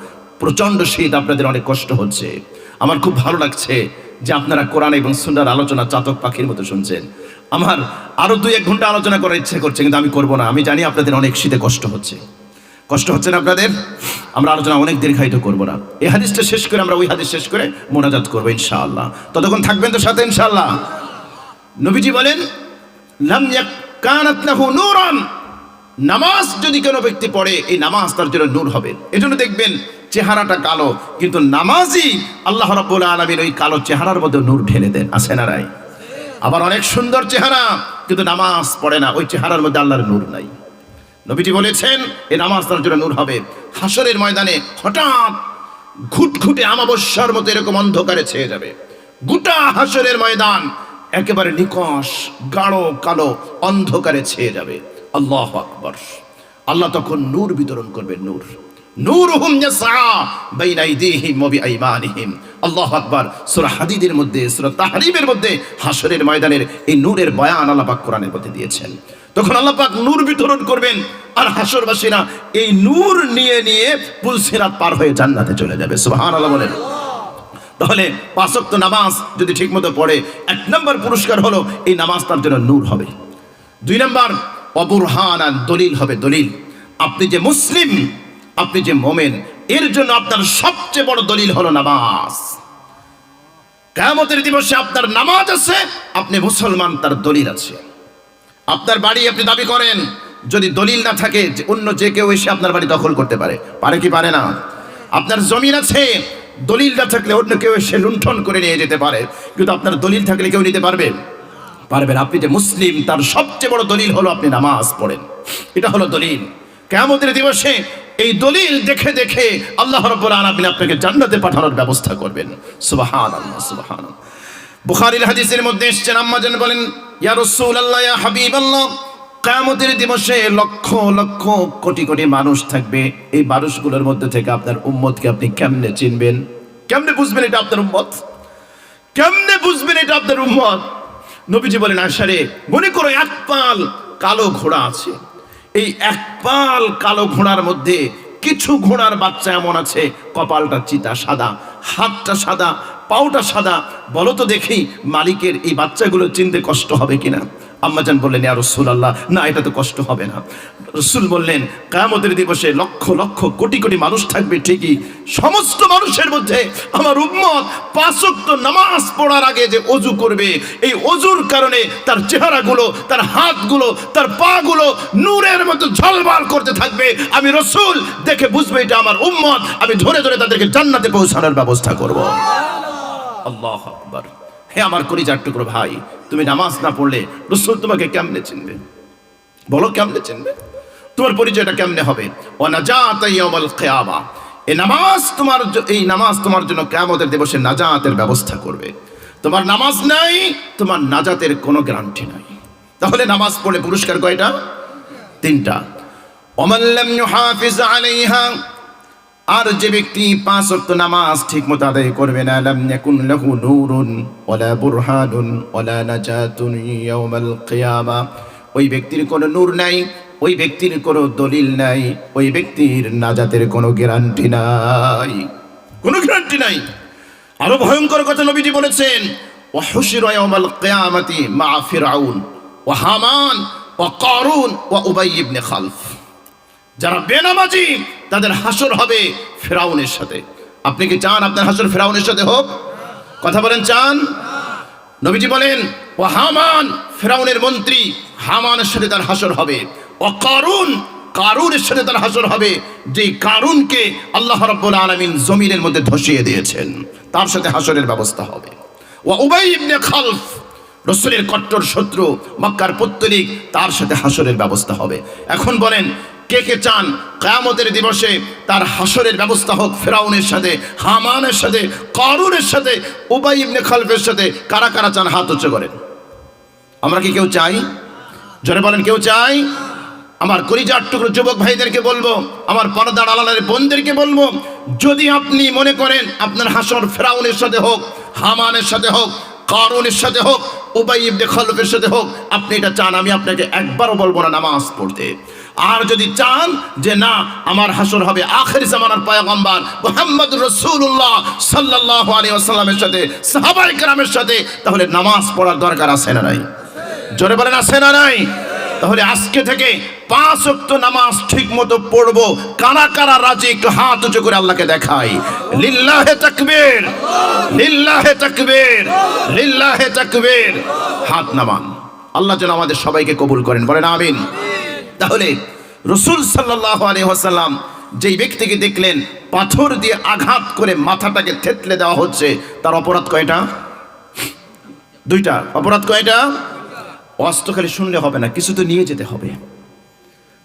প্রচন্ড শীত, আপনাদের অনেক কষ্ট হচ্ছে। আমার খুব ভালো লাগছে যে আপনারা কোরআন এবং সুন্নাহর আলোচনা চাতক পাখির মতো শুনছেন। আমার আরো 2-1 ঘন্টা আলোচনা করার ইচ্ছে করছে, কিন্তু আমি করব না। আমি জানি আপনাদের অনেক শীতে কষ্ট হচ্ছে না আপনাদের? আমরা আলোচনা অনেক দীর্ঘায়িত করব না। এই হাদিসটা শেষ করে আমরা ওই হাদিস শেষ করে মোনাজাত করবো ইনশাআল্লাহ। ততক্ষণ থাকবেন তো সাথে ইনশাআল্লাহ। নবীজি বলেন, লাম কানাত লাহু নূরান, নামাজ যদি কোনো ব্যক্তি পড়ে, এই নামাজ তার জন্য নূর হবে। এজন্য দেখবেন চেহারাটা কালো, কিন্তু নামাজি আল্লাহ রাব্বুল আলামিন ওই কালো চেহারার মধ্যে নূর ঢেলে দেন। আছে না নাই? আবার অনেক সুন্দর চেহারা, কিন্তু নামাজ পড়ে না, ওই চেহারার মধ্যে আল্লাহর নূর নাই। নবীজি বলেছেন, এই নামাজ তার জন্য নূর হবে। হাসরের ময়দানে হঠাৎ ঘুটঘুটে আমাবস্যার মতো এরকম অন্ধকারে ছেয়ে যাবে। গোটা হাসরের ময়দান একেবারে নিকষ গাঢ় কালো অন্ধকারে ছেয়ে যাবে। আল্লাহু আকবার। আল্লাহ তখন নূর বিতরণ করবেন, নূর। নূরুহুম ইয়াসআ বাইনা আইদিহিম ওয়া বিআইমানিহিম। আল্লাহু আকবার। সূরা হাদীদের মধ্যে, সূরা তাহরিমের মধ্যে হাসরের ময়দানের এই নূরের বয়ান আল্লাহ পাক কোরআনের মধ্যে দিয়েছেন। তখন আল্লাহ পাক নূর বিতরণ করবেন, আর হাসরবাসীরা এই নূর নিয়ে নিয়ে পুলসিরাত পার হয়ে জান্নাতে চলে যাবে। সুবহানাল্লাহ বলেন। তাহলে 5 ওয়াক্ত নামাজ যদি ঠিকমতো পড়ে, 1 নম্বর পুরস্কার হলো এই নামাজ তার জন্য নূর হবে। 2 নম্বর অবুরহানান, দলিল হবে, দলিল। আপনি যে মুসলিম, আপনি যে মুমিন, এর জন্য আপনার সবচেয়ে বড় দলিল হলো নামাজ। কিয়ামতের দিবসে আপনার নামাজ আছে, আপনি মুসলমান, তার দলিল আছে। আপনার বাড়ি আপনি দাবি করেন, যদি দলিল না থাকে অন্য যে কেউ এসে আপনার বাড়ি দখল করতে পারে, পারে কি পারে না? আপনার জমিন আছে, দলিল না থাকলে অন্য কেউ এসে লুণ্ঠন করে নিয়ে যেতে পারে, কিন্তু আপনার দলিল থাকলে কেউ নিতে পারবে? পারবেন। আপনি যে মুসলিম, তার সবচেয়ে বড় দলিল হলো আপনি নামাজ পড়েন। এটা হলো দলিল। কিয়ামতের দিবসে এই দলিল দেখে দেখে আল্লাহ রাব্বুল আলামিন আপনাকে জান্নাতে পাঠানোর ব্যবস্থা করবেন। সুবহানাল্লাহ, সুবহানাল্লাহ। বুখারীর হাদিসের মধ্যে এসেছে, আম্মা জান বলেন, ইয়া রাসূলুল্লাহ, ইয়া হাবিবাল্লাহ, কিয়ামতের দিবসে লক্ষ লক্ষ কোটি কোটি মানুষ থাকবে। এই মানুষগুলোর মধ্যে থেকে আপনার উম্মতকে আপনি কেমনে চিনবেন? কেমনে বুঝবেন এটা আপনার উম্মত? কেমনে বুঝবেন এটা আপনার উম্মত? নবীজি বলেন, আশারে, মনে করো এক পাল কালো ঘোড়া আছে। এই এক পাল কালো ঘোড়ার মধ্যে কিছু ঘোড়ার বাচ্চা এমন আছে, কপালটা চিতা সাদা, হাতটা সাদা, পাউটা সাদা। বলো তো দেখি, মালিকের এই বাচ্চাগুলো চিনতে কষ্ট হবে কিনা? আম্মাজান বললেন, ইয়া রাসূলুল্লাহ, না, এটা তো কষ্ট হবে না। রাসূল বললেন, কিয়ামতের দিবসে লক্ষ লক্ষ কোটি কোটি মানুষ থাকবে ঠিকই, সমস্ত মানুষের মধ্যে আমার উম্মত 5 ওয়াক্ত নামাজ পড়ার আগে যে ওযু করবে, এই ওযুর কারণে তার চেহারাগুলো, তার হাতগুলো, তার পাগুলো নূরের মতো ঝলমল করতে থাকবে। আমি রাসূল দেখে বুঝবে এটা আমার উম্মত। আমি ধরে ধরে তাদেরকে জান্নাতে পৌঁছানোর ব্যবস্থা করব। আল্লাহু আকবার। হে আমার কলিজার টুকরো ভাই, তুমি নামাজ না পড়লে রাসূল তোমাকে কেমনে চিনবে? বলো, কেমনে চিনবে? তোমার পরিচয়টা কেমনে হবে? ওয়া নাজাত ইয়াউমাল কিয়ামা। এই নামাজ তোমার জন্য কিয়ামতের দিবসে নাজাতের ব্যবস্থা করবে। তোমার নামাজ নাই, তোমার নাজাতের কোনো গ্যারান্টি নাই। তাহলে নামাজ পড়ে পুরস্কার কয়টা? 3টা। ওমান লাম ইউহাফিজ আলাইহা, আর যে ব্যক্তি 5 ওয়াক্ত নামাজ ঠিকমতো আদায় করবে না, লাম ইয়াকুন লাহু নূরুন ওয়ালা বুরহানুন ওয়ালা নাজাতুন ইয়াউমাল কিয়ামা, ওই ব্যক্তির কোনো নূর নাই, ওই ব্যক্তির কোনো দলিল নাই, ওই ব্যক্তির নাজাতের কোনো গ্যারান্টি নাই, কোনো গ্যারান্টি নাই। আরো ভয়ঙ্কর কথা নবীজি বলেছেন, ওয়া হুশিরা ইয়াউমাল কিয়ামাতি মা ফিরআউন ওয়া হামান ওয়া কারুন ওয়া উবাই ইবনে খালফ। যারা বেনামাজি তাদের হাসর হবে ফিরআউনের সাথে। আপনি কি চান আপনার হাসর ফিরআউনের সাথে হোক? কথা বলেন, চান? নবীজি বলেন, ও হামান, ফিরআউনের মন্ত্রী, হামানের সাথে তার হাসর হবে। ও কারুন, কারুনের সাথে তার হাসর হবে, যে কারুনকে আল্লাহ রাব্বুল আলামিন জমিনের মধ্যে ধসিয়ে দিয়েছেন, তার সাথে হাসরের ব্যবস্থা হবে। ও উবাই ইবনে খালফ, রাসূলের কট্টর শত্রু, মক্কার পত্তলিক, তার সাথে হাসরের ব্যবস্থা হবে। এখন বলেন, কে কে চান কিয়ামতের দিবসে তার হাসরের ব্যবস্থা হোক ফিরআউনের সাথে, হামানের সাথে, কারুনের সাথে, উবাই ইবনে খালফের সাথে? কারা কারা চান? হাত উঁচু করেন। আমরা কি কেউ চাই? জোরে বলেন, কেউ চাই? আমার কলিজার টুকরো যুবক ভাইদেরকে বলবো, আমার পর্দার আড়ালের বোনদেরকে বলবো, যদি আপনি মনে করেন আপনার হাসর ফিরআউনের সাথে হোক, হামানের সাথে হোক, কারুনের সাথে হোক, উবাই ইবনে খালফের সাথে হোক, আপনি এটা চান, আমি আপনাকে একবারও বলবো না নামাজ পড়তে। আর যদি চান যে না, আমার হাসর হবে আখির জামানার পয়গম্বর মুহাম্মদুর রাসূলুল্লাহ সাল্লাল্লাহু আলাইহি ওয়াসাল্লামের সাথে, সাহাবায়ে কেরামের সাথে, তাহলে নামাজ পড়ার দরকার আছে না নাই? জোরে বলেন, আছে না নাই? তাহলে আজকে থেকে 5 ওয়াক্ত নামাজ ঠিকমতো পড়বো। কারা কারা রাজি? একটু হাত উঁচু করে আল্লাহকে দেখাই। লিল্লাহে তাকবীর, লিল্লাহে তাকবীর, লিল্লাহে তাকবীর। হাত নামান। আল্লাহ যেন আমাদের সবাইকে কবুল করেন, বলেন আমিন। তাহলে রাসূল সাল্লাল্লাহু আলাইহি ওয়াসাল্লাম যেই ব্যক্তিকে দেখলেন পাথর দিয়ে আঘাত করে মাথাটাকে থেতলে দেওয়া হচ্ছে, তার অপরাধ কয়টা? 2টা। অপরাধ কয়টা? অস্ত্র খালি শুনলে হবে না, কিছু তো নিয়ে যেতে হবে।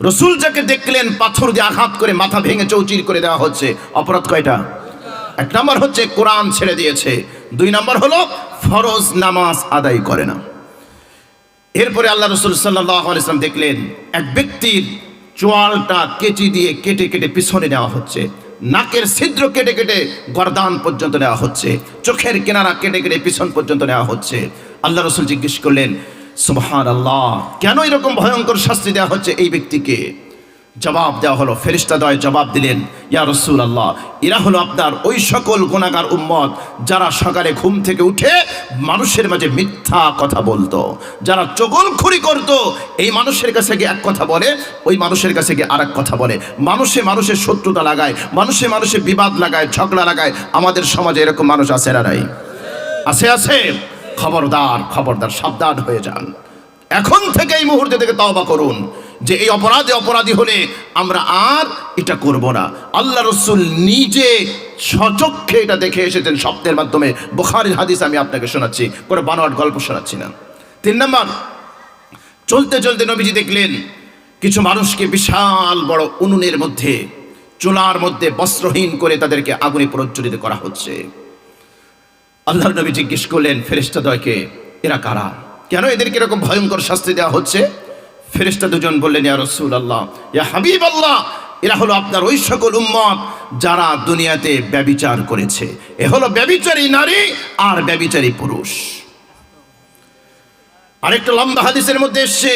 রাসূল যাকে দেখলেন পাথর দিয়ে আঘাত করে মাথা ভেঙে চৌচির করে দেওয়া হচ্ছে, অপরাধ কয়টা? 1 নম্বর হচ্ছে কোরআন ছেড়ে দিয়েছে, 2 নম্বর হলো ফরজ নামাজ আদায় করে না। এরপরে আল্লাহ রাসূল সাল্লাল্লাহু আলাইহি ওয়াসাল্লাম দেখলেন এক ব্যক্তির চোয়ালটা কেচি দিয়ে কেটে কেটে পিছনে নেওয়া হচ্ছে, নাকের ছিদ্র কেটে কেটে গর্দান পর্যন্ত নেওয়া হচ্ছে, চোখের কিনারা কেটে কেটে পিছন পর্যন্ত নেওয়া হচ্ছে। আল্লাহ রাসূল জিজ্ঞেস করলেন, সুবহানাল্লাহ, কেন এরকম ভয়ঙ্কর শাস্তি দেওয়া হচ্ছে এই ব্যক্তিকে? জবাব দেওয়া হলো, ফেরেশতাদ্বয় জবাব দিলেন, ইয়া রাসূলুল্লাহ, এরা হলো আপনার ওই সকল গুনাহগার উম্মত যারা সকালে ঘুম থেকে উঠে মানুষের মাঝে মিথ্যা কথা বলতো, যারা চগলখড়ি করত, এই মানুষের কাছে গিয়ে এক কথা বলে, ওই মানুষের কাছে গিয়ে আরেক কথা বলে, মানুষের শত্রুতা লাগায়, মানুষে বিবাদ লাগায়, ঝগড়া লাগায়। আমাদের সমাজে এরকম মানুষ আছে না নাই? আছে। খবরদার সাবধান হয়ে যান। এখন থেকে এই মুহূর্তে থেকে তওবা করুন যে এই অপরাধী হলে আমরা আর এটা করব না। আল্লাহ রাসূল নিজে স্বচক্ষে এটা দেখে এসেছেন শব্দের মাধ্যমে। বুখারীর হাদিস আমি আপনাকে শোনাচ্ছি, কোনো বানোয়াট গল্প শোনাচ্ছি না। 3 নম্বর, চলতে চলতে নবীজি দেখলেন কিছু মানুষকে বিশাল বড় উনুনের মধ্যে, চুলার মধ্যে বস্ত্রহীন করে তাদেরকে আগুনে প্রজ্বলিত করা হচ্ছে। আল্লাহর নবী জিজ্ঞেস করলেন ফেরেশতাদ্বয়কে, এরা কারা? কেন এদেরকে এরকম ভয়ঙ্কর শাস্তি দেওয়া হচ্ছে? ফেরেশতা দুজন বললেন, ইয়া রাসূলুল্লাহ, ইয়া হাবিবাল্লাহ, এরা হলো আপনার ওই সকল উম্মত যারা দুনিয়াতে ব্যভিচার করেছে। এ হলো ব্যভিচারী নারী আর ব্যভিচারী পুরুষ। আরেকটা লম্বা হাদিসের মধ্যে এসছে,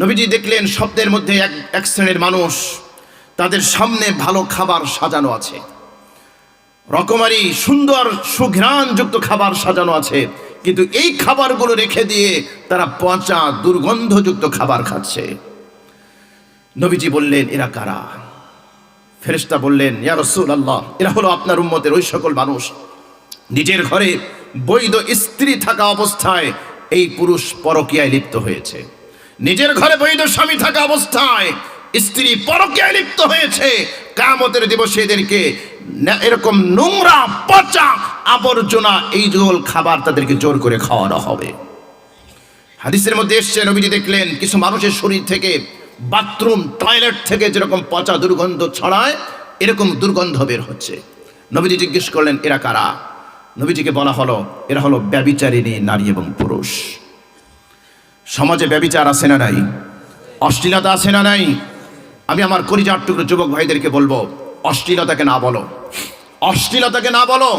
নবীজি দেখলেন শব্দের মধ্যে এক শ্রেণীর মানুষ, তাদের সামনে ভালো খাবার সাজানো আছে, রকমারি সুন্দর সুঘ্রাণযুক্ত খাবার সাজানো আছে, কিন্তু এই খাবারগুলো রেখে দিয়ে তারা পচা দুর্গন্ধযুক্ত খাবার খাচ্ছে। নবীজি বললেন, এরা কারা? ফেরেশতা বললেন, ইয়া রাসূলুল্লাহ, এরা হলো আপনার উম্মতের ওই সকল মানুষ নিজের ঘরে বৈধ স্ত্রী থাকা অবস্থায় এই পুরুষ পরকীয়ায় লিপ্ত হয়েছে, নিজের ঘরে বৈধ স্বামী থাকা অবস্থায় স্ত্রী পরকীয়ায় লিপ্ত হয়েছে। কিয়ামতের দিবসে এদেরকে এরকম নোংরা পচা আবর্জনা এই জল খাবার তাদেরকে জোর করে খাওয়ানো হবে। হাদিসের মধ্যে এসছে, নবীজি দেখলেন কিছু মানুষের শরীর থেকে, বাথরুম টয়লেট থেকে যেরকম পচা দুর্গন্ধ ছড়ায়, এরকম দুর্গন্ধ বের হচ্ছে। নবীজি জিজ্ঞেস করলেন, এরা কারা? নবীজিকে বলা হলো, এরা হলো ব্যভিচারিণী নারী এবং পুরুষ। সমাজে ব্যভিচার আছে না নাই? অশ্লীলতা আছে না নাই? আমি আমার কলিজার টুকরো যুবক ভাইদেরকে বলবো, অশ্লীলতাকে না বলো, অশ্লীলতাকে না বলো।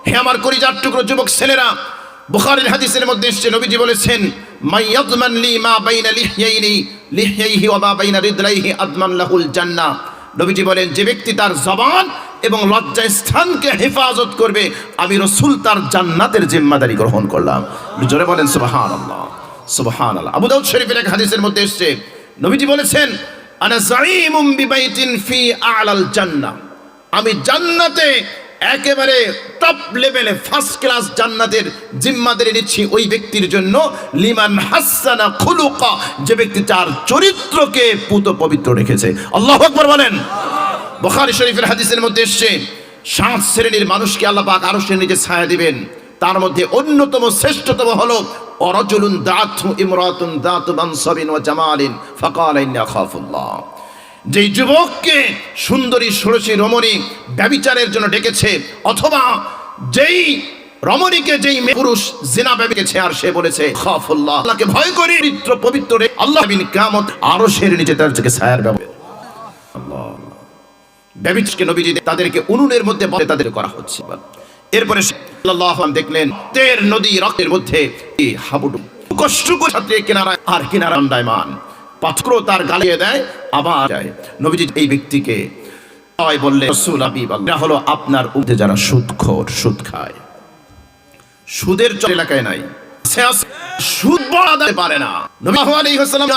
হে আমার কলিজার টুকরো যুবক ছেলেরা, বুখারীর হাদিসের মধ্যে এসেছে, নবীজি বলেছেন, মাইয়াদমান লি মা বাইনা লিহইহি ওয়া মা বাইনা রিদলাইহি আদমান লাহুল জান্নাহ। নবীজি বলেন, যে ব্যক্তি তার জবান এবং লজ্জা স্থানকে হেফাজত করবে, আমি রাসূল তার জান্নাতের জিম্মাদারি গ্রহণ করলাম। জোরে বলেন সুবহানাল্লাহ, সুবহানাল্লাহ। আবু দাউদ শরীফের এক হাদিসের মধ্যে এসেছে, নবীজি বলেছেন, আনা যাঈমুম বিবাইতিন ফি আ'লাল জান্নাহ, আমি জান্নাতে একেবারে টপ লেভেলে ফার্স্ট ক্লাস জান্নাতের জিম্মাদারি নিচ্ছি ওই ব্যক্তির জন্য, লিমান হাসানা খুলুকা, যে ব্যক্তি তার চরিত্রকে পুত পবিত্র রেখেছে। আল্লাহু আকবার বলেন। বুখারী শরীফের হাদিসের মধ্যে এসেছে, 7 শ্রেণীর মানুষকে আল্লাহ পাক আরশের নিচে ছায়া দিবেন। তার মধ্যে অন্যতম শ্রেষ্ঠতম হলো ওয়ারাজুলুন দাতু ইমরাতুন দাতু মানসাবিন ওয়া জামালিন ফাকালা ইন্নী আখাফুল্লাহ, যেই যুবককে সুন্দরী ষোড়শী রমণী ব্যভিচারের জন্য ডেকেছে, অথবা যেই রমণীকে যেই পুরুষ জিনা ব্যভিচারেছে আর সে বলেছে খাফুল্লাহ, আল্লাহকে ভয় করি, চরিত্র পবিত্র রে, আল্লাহ বিন কিয়ামত আরশের নিচে তার থেকে ছায়ার ব্যবহার। আল্লাহ, ব্যভিচারকে নবীজি তাদেরকে উনুনের মধ্যে বলে তাদের করা হচ্ছে। এরপরে সাল্লাল্লাহু আলাইহি দেখলেন তের নদী রক্তের মধ্যে হাবুডুবু কষ্ট করে ছাত্রে কিনারায় আর কিনারা দণ্ডায়মান, পাথর তার গালিয়ে দেয়, আবার যায়। নবীজি এই ব্যক্তিকে বললেন, রাসূল হাবিবাল্লাহ, হলো আপনার উম্মতে যারা সুদখোর, সুদ খায়, সুদের চর এলাকায় নাই, সুদ বড়াতে পারে না। নবী সাল্লাল্লাহু আলাইহি ওয়াসাল্লাম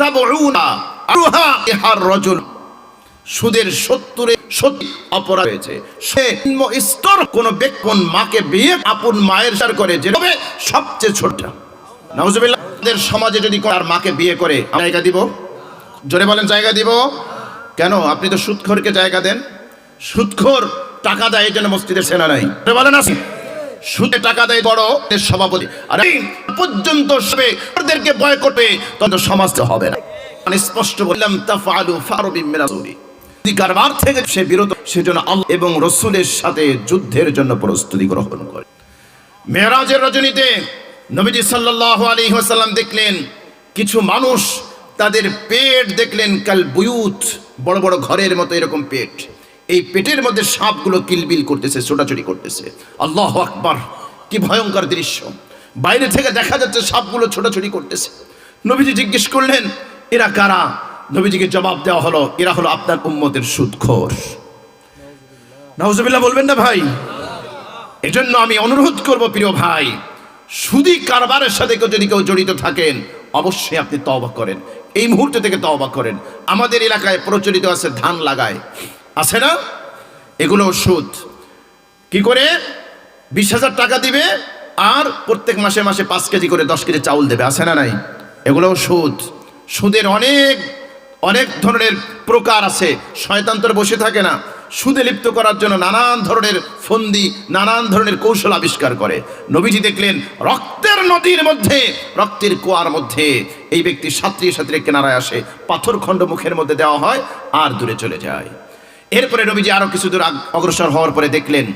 সাবউনা আরুহা ইহার রাজুল, সুদের 70 অপরাধ হয়েছে। সে স্তর কোন ব্যক্তি কোন মাকে বিয়ে আপন মায়ের সার করে, যেভাবে সবচেয়ে ছোট। নাউজুবিল্লাহ, আমাদের সমাজে যদি তার মাকে বিয়ে করে জায়গা দিব? জোরে বলেন, জায়গা দিব কেন? আপনি তো সুদখোরকে জায়গা দেন। সুদখোর টাকা দেয়, এই জন্য মসজিদের সেনা নাই। বলেন আছে, সুদে টাকা দেয় বড় সভাপতি, আর এই পর্যন্ত সবে ওদেরকে ভয় করবে, তখন সমাজ হবে না। মানে স্পষ্ট বললাম, তাফআলু ফারবিম মিনাসুরি, কারবার থেকে সে বিরত, সেজন্য আল্লাহ এবং রাসূলের সাথে যুদ্ধের জন্য প্রস্তুতি গ্রহণ করে। মেরাজের রজনীতে নবীজি সাল্লাল্লাহু আলাইহি ওয়াসাল্লাম দেখলেন কিছু মানুষ তাদের পেট দেখলেন কাল বুয়ুত, বড় বড় ঘরের মতো এরকম পেট। এই পেটের মধ্যে সাপগুলো কিলবিল করতেছে, ছোটাছুটি করতেছে। আল্লাহু আকবার, কি ভয়ঙ্কর দৃশ্য! বাইরে থেকে দেখা যাচ্ছে সাপগুলো ছোটাছুটি করতেছে। নবীজি জিজ্ঞেস করলেন, এরা কারা? নবীজিকে জবাব দেওয়া হলো, এরা হলো আপনার উম্মতের সুদখোর। নাউজুবিল্লাহ বলবেন না ভাই? এজন্য আমি অনুরোধ করব প্রিয় ভাই, সুদী কারবারের সাথে যদি কেউ জড়িত থাকেন অবশ্যই আপনি তওবা করেন, এই মুহূর্তে থেকে তওবা করেন। আমাদের এলাকায় প্রচলিত আছে ধান লাগায়, আছে না? এগুলো সুদ। কি করে? 20,000 টাকা দিবে আর প্রত্যেক মাসে মাসে 5 কেজি করে 10 কেজি চাউল দেবে, আছে না নাই? এগুলো সুদ। সুদের অনেক অনেক ধরনের প্রকার আছে। শয়তান তো বসে থাকে না, সুদে লিপ্ত করার জন্য নানান ধরনের ফন্দি, নানান ধরনের কৌশল আবিষ্কার করে। নবীজি দেখলেন রক্তের নদীর মধ্যে, রক্তের কুয়ার মধ্যে এই ব্যক্তি সাঁতরিয়ে সাঁতরিয়ে কিনারায় আসে, পাথর খণ্ড মুখের মধ্যে দেওয়া হয় আর দূরে চলে যায়। এরপরে নবীজি আরো কিছু দূর অগ্রসর হওয়ার পরে দেখলেন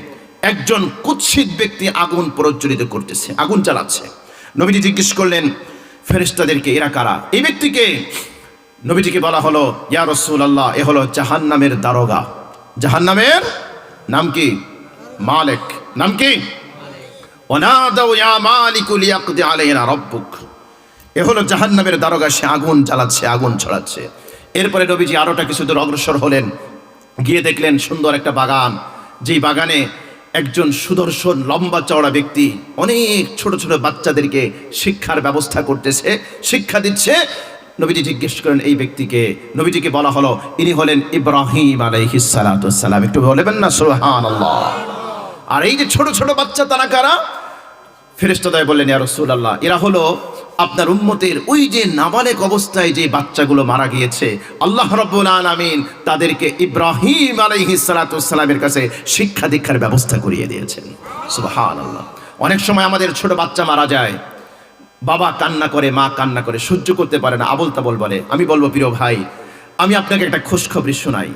একজন কুৎসিত ব্যক্তি আগুন প্রজ্বলিত করতেছে, আগুন জ্বালাচ্ছে। নবীজি জিজ্ঞেস করলেন ফেরেশতাদেরকে, এরা কারা? এই ব্যক্তিকে নবীজিকে বলা হলো, ইয়া রাসূলুল্লাহ, এ হলো জাহান্নামের দারোগা। জাহান্নামের নাম কি? মালিক। নাম কি? ওয়ানাদাউ ইয়া মালিকু লিয়াকদি আলাইনা রাব্বুক। এ হলো জাহান্নামের দারোগা, সে আগুন জ্বালাচ্ছে, আগুন ছড়াচ্ছে। এরপরে নবীজি আরোটা কিছু দূর অগ্রসর হলেন, গিয়ে দেখলেন সুন্দর একটা বাগান, যেই বাগানে একজন সুদর্শন লম্বা চওড়া ব্যক্তি অনেক ছোট ছোট বাচ্চাদেরকে শিক্ষার ব্যবস্থা করতেছে, শিক্ষা দিচ্ছে। নবীজি জিজ্ঞেস করেন এই ব্যক্তিকে, নবীজিকে বলা হলো ইনি হলেন ইব্রাহিম আলাইহিস সালাতু ওয়াস সালাম। একটু বলবেন না সুবহানাল্লাহ? আর এই যে ছোট ছোট বাচ্চা, তারা কারা? ফেরেশতাদ্বয় বললেন, ইয়া রাসূলুল্লাহ, এরা হলো আপনার উম্মতের ওই যে নাবালেক অবস্থায় যে বাচ্চাগুলো মারা গিয়েছে, আল্লাহ রাব্বুল আলামিন তাদেরকে ইব্রাহিম আলাইহিস সালাতু ওয়াস সালামের কাছে শিক্ষা দীক্ষার ব্যবস্থা করিয়ে দিয়েছেন। সুবহানাল্লাহ। অনেক সময় আমাদের ছোট বাচ্চা মারা যায়, বাবা কান্না করে, মা কান্না করে, সহ্য করতে পারে না, আবল তাবল বলে। আমি বলবো প্রিয় ভাই, আমি আপনাকে একটা খুশখবরি শোনাই।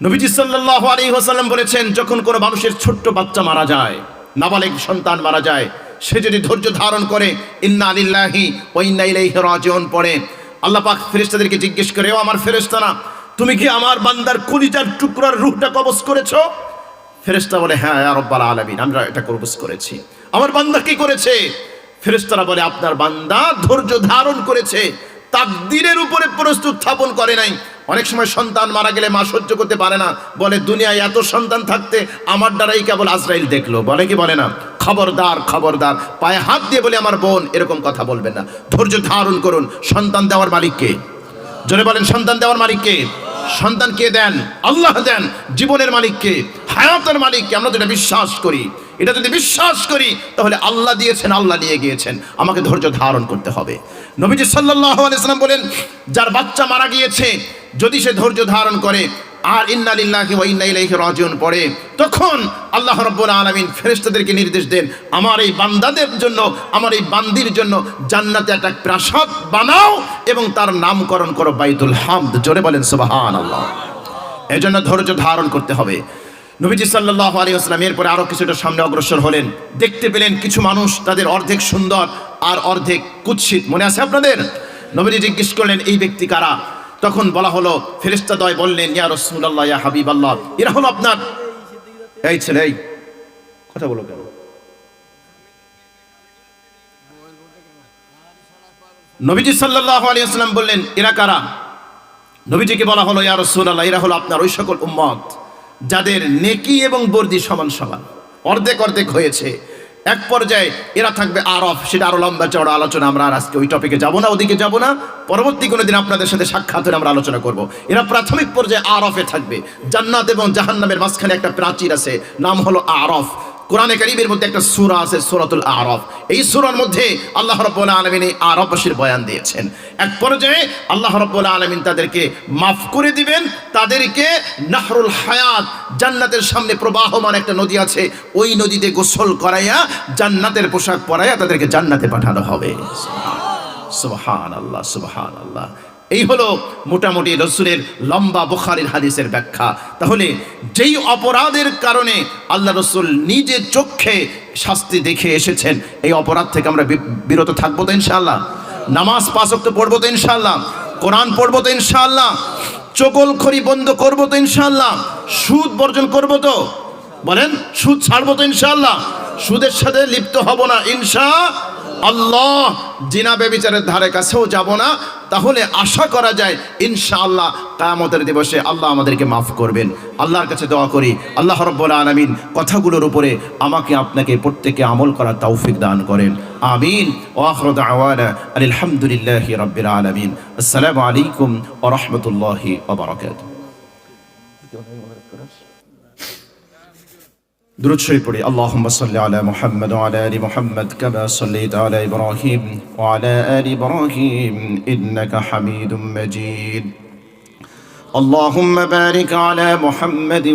নবীজি সাল্লাল্লাহু আলাইহি ওয়াসাল্লাম বলেছেন, যখন কোনো মানুষের ছোট্ট বাচ্চা মারা যায়, নাবালেক সন্তান মারা যায়, সে যদি ধৈর্য ধারণ করে ইন্না লিল্লাহি ওয়া ইন্না ইলাইহি রাজিউন পড়ে, আল্লাহ পাক ফেরেশতাদেরকে জিজ্ঞেস করে, ও আমার ফেরেশতারা, তুমি কি আমার বান্দার কলিজার টুকরার রূহটা কবজ করেছো? ফেরেশতা বলে, হ্যাঁ ইয়া রাব্বাল আলামিন, আমরা এটা কবজ করেছি। আমার বান্দা কি করেছে? ফেরেশতারা বলে, আপনার বান্দা ধৈর্য ধারণ করেছে, তাকদীরের উপরে প্রস্তুত স্থাপন করে নাই। অনেক সময় সন্তান মারা গেলে মা সহ্য করতে পারে না, বলে দুনিয়ায় এত সন্তান থাকতে আমার দ্বারাই কেবল আজরাইল দেখলো, বলে কি বলে না? খবরদার খবরদার, পায়ে হাত দিয়ে বলে আমার বোন এরকম কথা বলবেন না। ধৈর্য ধারণ করুন। সন্তান দেওয়ার মালিক কে? জোরে বলেন, সন্তান দেওয়ার মালিক কে? সন্তান কে দেন? আল্লাহ দেন। জীবনের মালিক কে? হায়াতের মালিক কে? আমরা যেটা বিশ্বাস করি, এটা যদি বিশ্বাস করি তাহলে আল্লাহ দিয়েছেন, আল্লাহ নিয়ে গিয়েছেন, আমাকে ধৈর্য ধারণ করতে হবে। নবীজি সাল্লাল্লাহু আলাইহি ওয়াসাল্লাম বলেন, যার বাচ্চা মারা গিয়েছে যদি সে ধৈর্য ধারণ করে আর ইন্না লিল্লাহি ওয়া ইন্না ইলাইহি রাজিউন পড়ে, তখন আল্লাহ রাব্বুল আলামিন ফেরেশতাদেরকে নির্দেশ দেন, আমার এই বান্দাদের জন্য, আমার এই বান্দির জন্য জান্নাতে একটা প্রাসাদ বানাও এবং তার নামকরণ করো বাইতুল হামদ। জোরে বলেন সুবহানাল্লাহ। এজন্য ধৈর্য ধারণ করতে হবে। নবীজি সাল্লাল্লাহু আলাইহি ওয়াসাল্লাম এরপরে আরো কিছুটা সামনে অগ্রসর হলেন, দেখতে পেলেন কিছু মানুষ, তাদের অর্ধেক সুন্দর আর অর্ধেক কুৎসিত। মনে আছে আপনাদের? নবীজি জিজ্ঞেস করলেন, এই ব্যক্তি কারা? তখন বলা হলো, ফেরেশতাদ্বয় বললেন, ইয়া রাসূলুল্লাহ, ইয়া হাবিবাল্লাহ, এরা হলো আপনার এই ছেলে। এই কথা বলো কেন? নবীজি সাল্লাল্লাহু আলাইহি ওয়াসাল্লাম বললেন, এরা কারা? নবীজিকে বলা হলো, ইয়া রাসূলুল্লাহ, এরা হলো আপনার ওই সকল উম্মত যাদের নেকি এবং বর্দি সমান সমান, অর্ধেক অর্ধেক হয়েছে। এক পর্যায়ে এরা থাকবে আরফ, সেটা আরো লম্বা চওড়া আলোচনা, আমরা আর আজকে ওই টপিকে যাব না, ওদিকে যাব না, পরবর্তী কোনো দিন আপনাদের সাথে সাক্ষাৎ হলে আমরা আলোচনা করব। এরা প্রাথমিক পর্যায়ে আরফে থাকবে। জান্নাত এবং জাহান্নামের মাঝখানে একটা প্রাচীর আছে, নাম হলো আরফ। কোরআনে কারীমের মধ্যে একটা সূরা আছে, সূরাতুল আরফ। এই সূরার মধ্যে আল্লাহ রাব্বুল আলামিন এই আরফবাসীর বয়ান দিয়েছেন। এক পর্যায়ে আল্লাহ রাব্বুল আলামিন তাদেরকে মাফ করে দিবেন, তাদেরকে নাহরুল হায়াত, জান্নাতের সামনে প্রবাহমান একটা নদী আছে, ওই নদীতে গোসল করাইয়া জান্নাতের পোশাক পরাইয়া তাদেরকে জান্নাতে পাঠানো হবে। সুবহানাল্লাহ, সুবহানাল্লাহ। এই হলো মোটামুটি রাসূলের লম্বা বুখারীর হাদিসের ব্যাখ্যা। তাহলে যেই অপরাধের কারণে আল্লাহ রাসূল নিজে চোখে শাস্তি দেখে এসেছেন, এই অপরাধ থেকে আমরা বিরত থাকবো তো ইনশাআল্লাহ? নামাজ 5 ওয়াক্ত পড়বো তো ইনশাআল্লাহ? কোরআন পড়বো তো ইনশাআল্লাহ, চগলখড়ি বন্ধ করবো তো ইনশাআল্লাহ, সুদ বর্জন করবো তো, বলেন সুদ ছাড়বো তো ইনশাআল্লাহ, সুদের সাথে লিপ্ত হব না ইনশাআল্লাহ, জিনা ব্যভিচারের ধারে কাছেও যাব না। তাহলে আশা করা যায় ইনশাআল্লাহ কিয়ামতের দিবসে আল্লাহ আমাদেরকে মাফ করবেন। আল্লাহর কাছে দোয়া করি আল্লাহ রাব্বুল আলামিন কথাগুলোর উপরে আমাকে আপনাকে প্রত্যেককে আমল করার তৌফিক দান করেন, আমিন। ওয়া আখিরু দাওয়ানা আলহামদুলিল্লাহি রাব্বিল আলামিন। আসসালামু আলাইকুম ওয়া রাহমাতুল্লাহি ওয়া বারাকাতুহু। درود شريف পড়ি اللهم صل على محمد وعلى ال محمد كما صليت على ابراهيم وعلى ال ابراهيم انك حميد مجيد اللهم بارك على محمد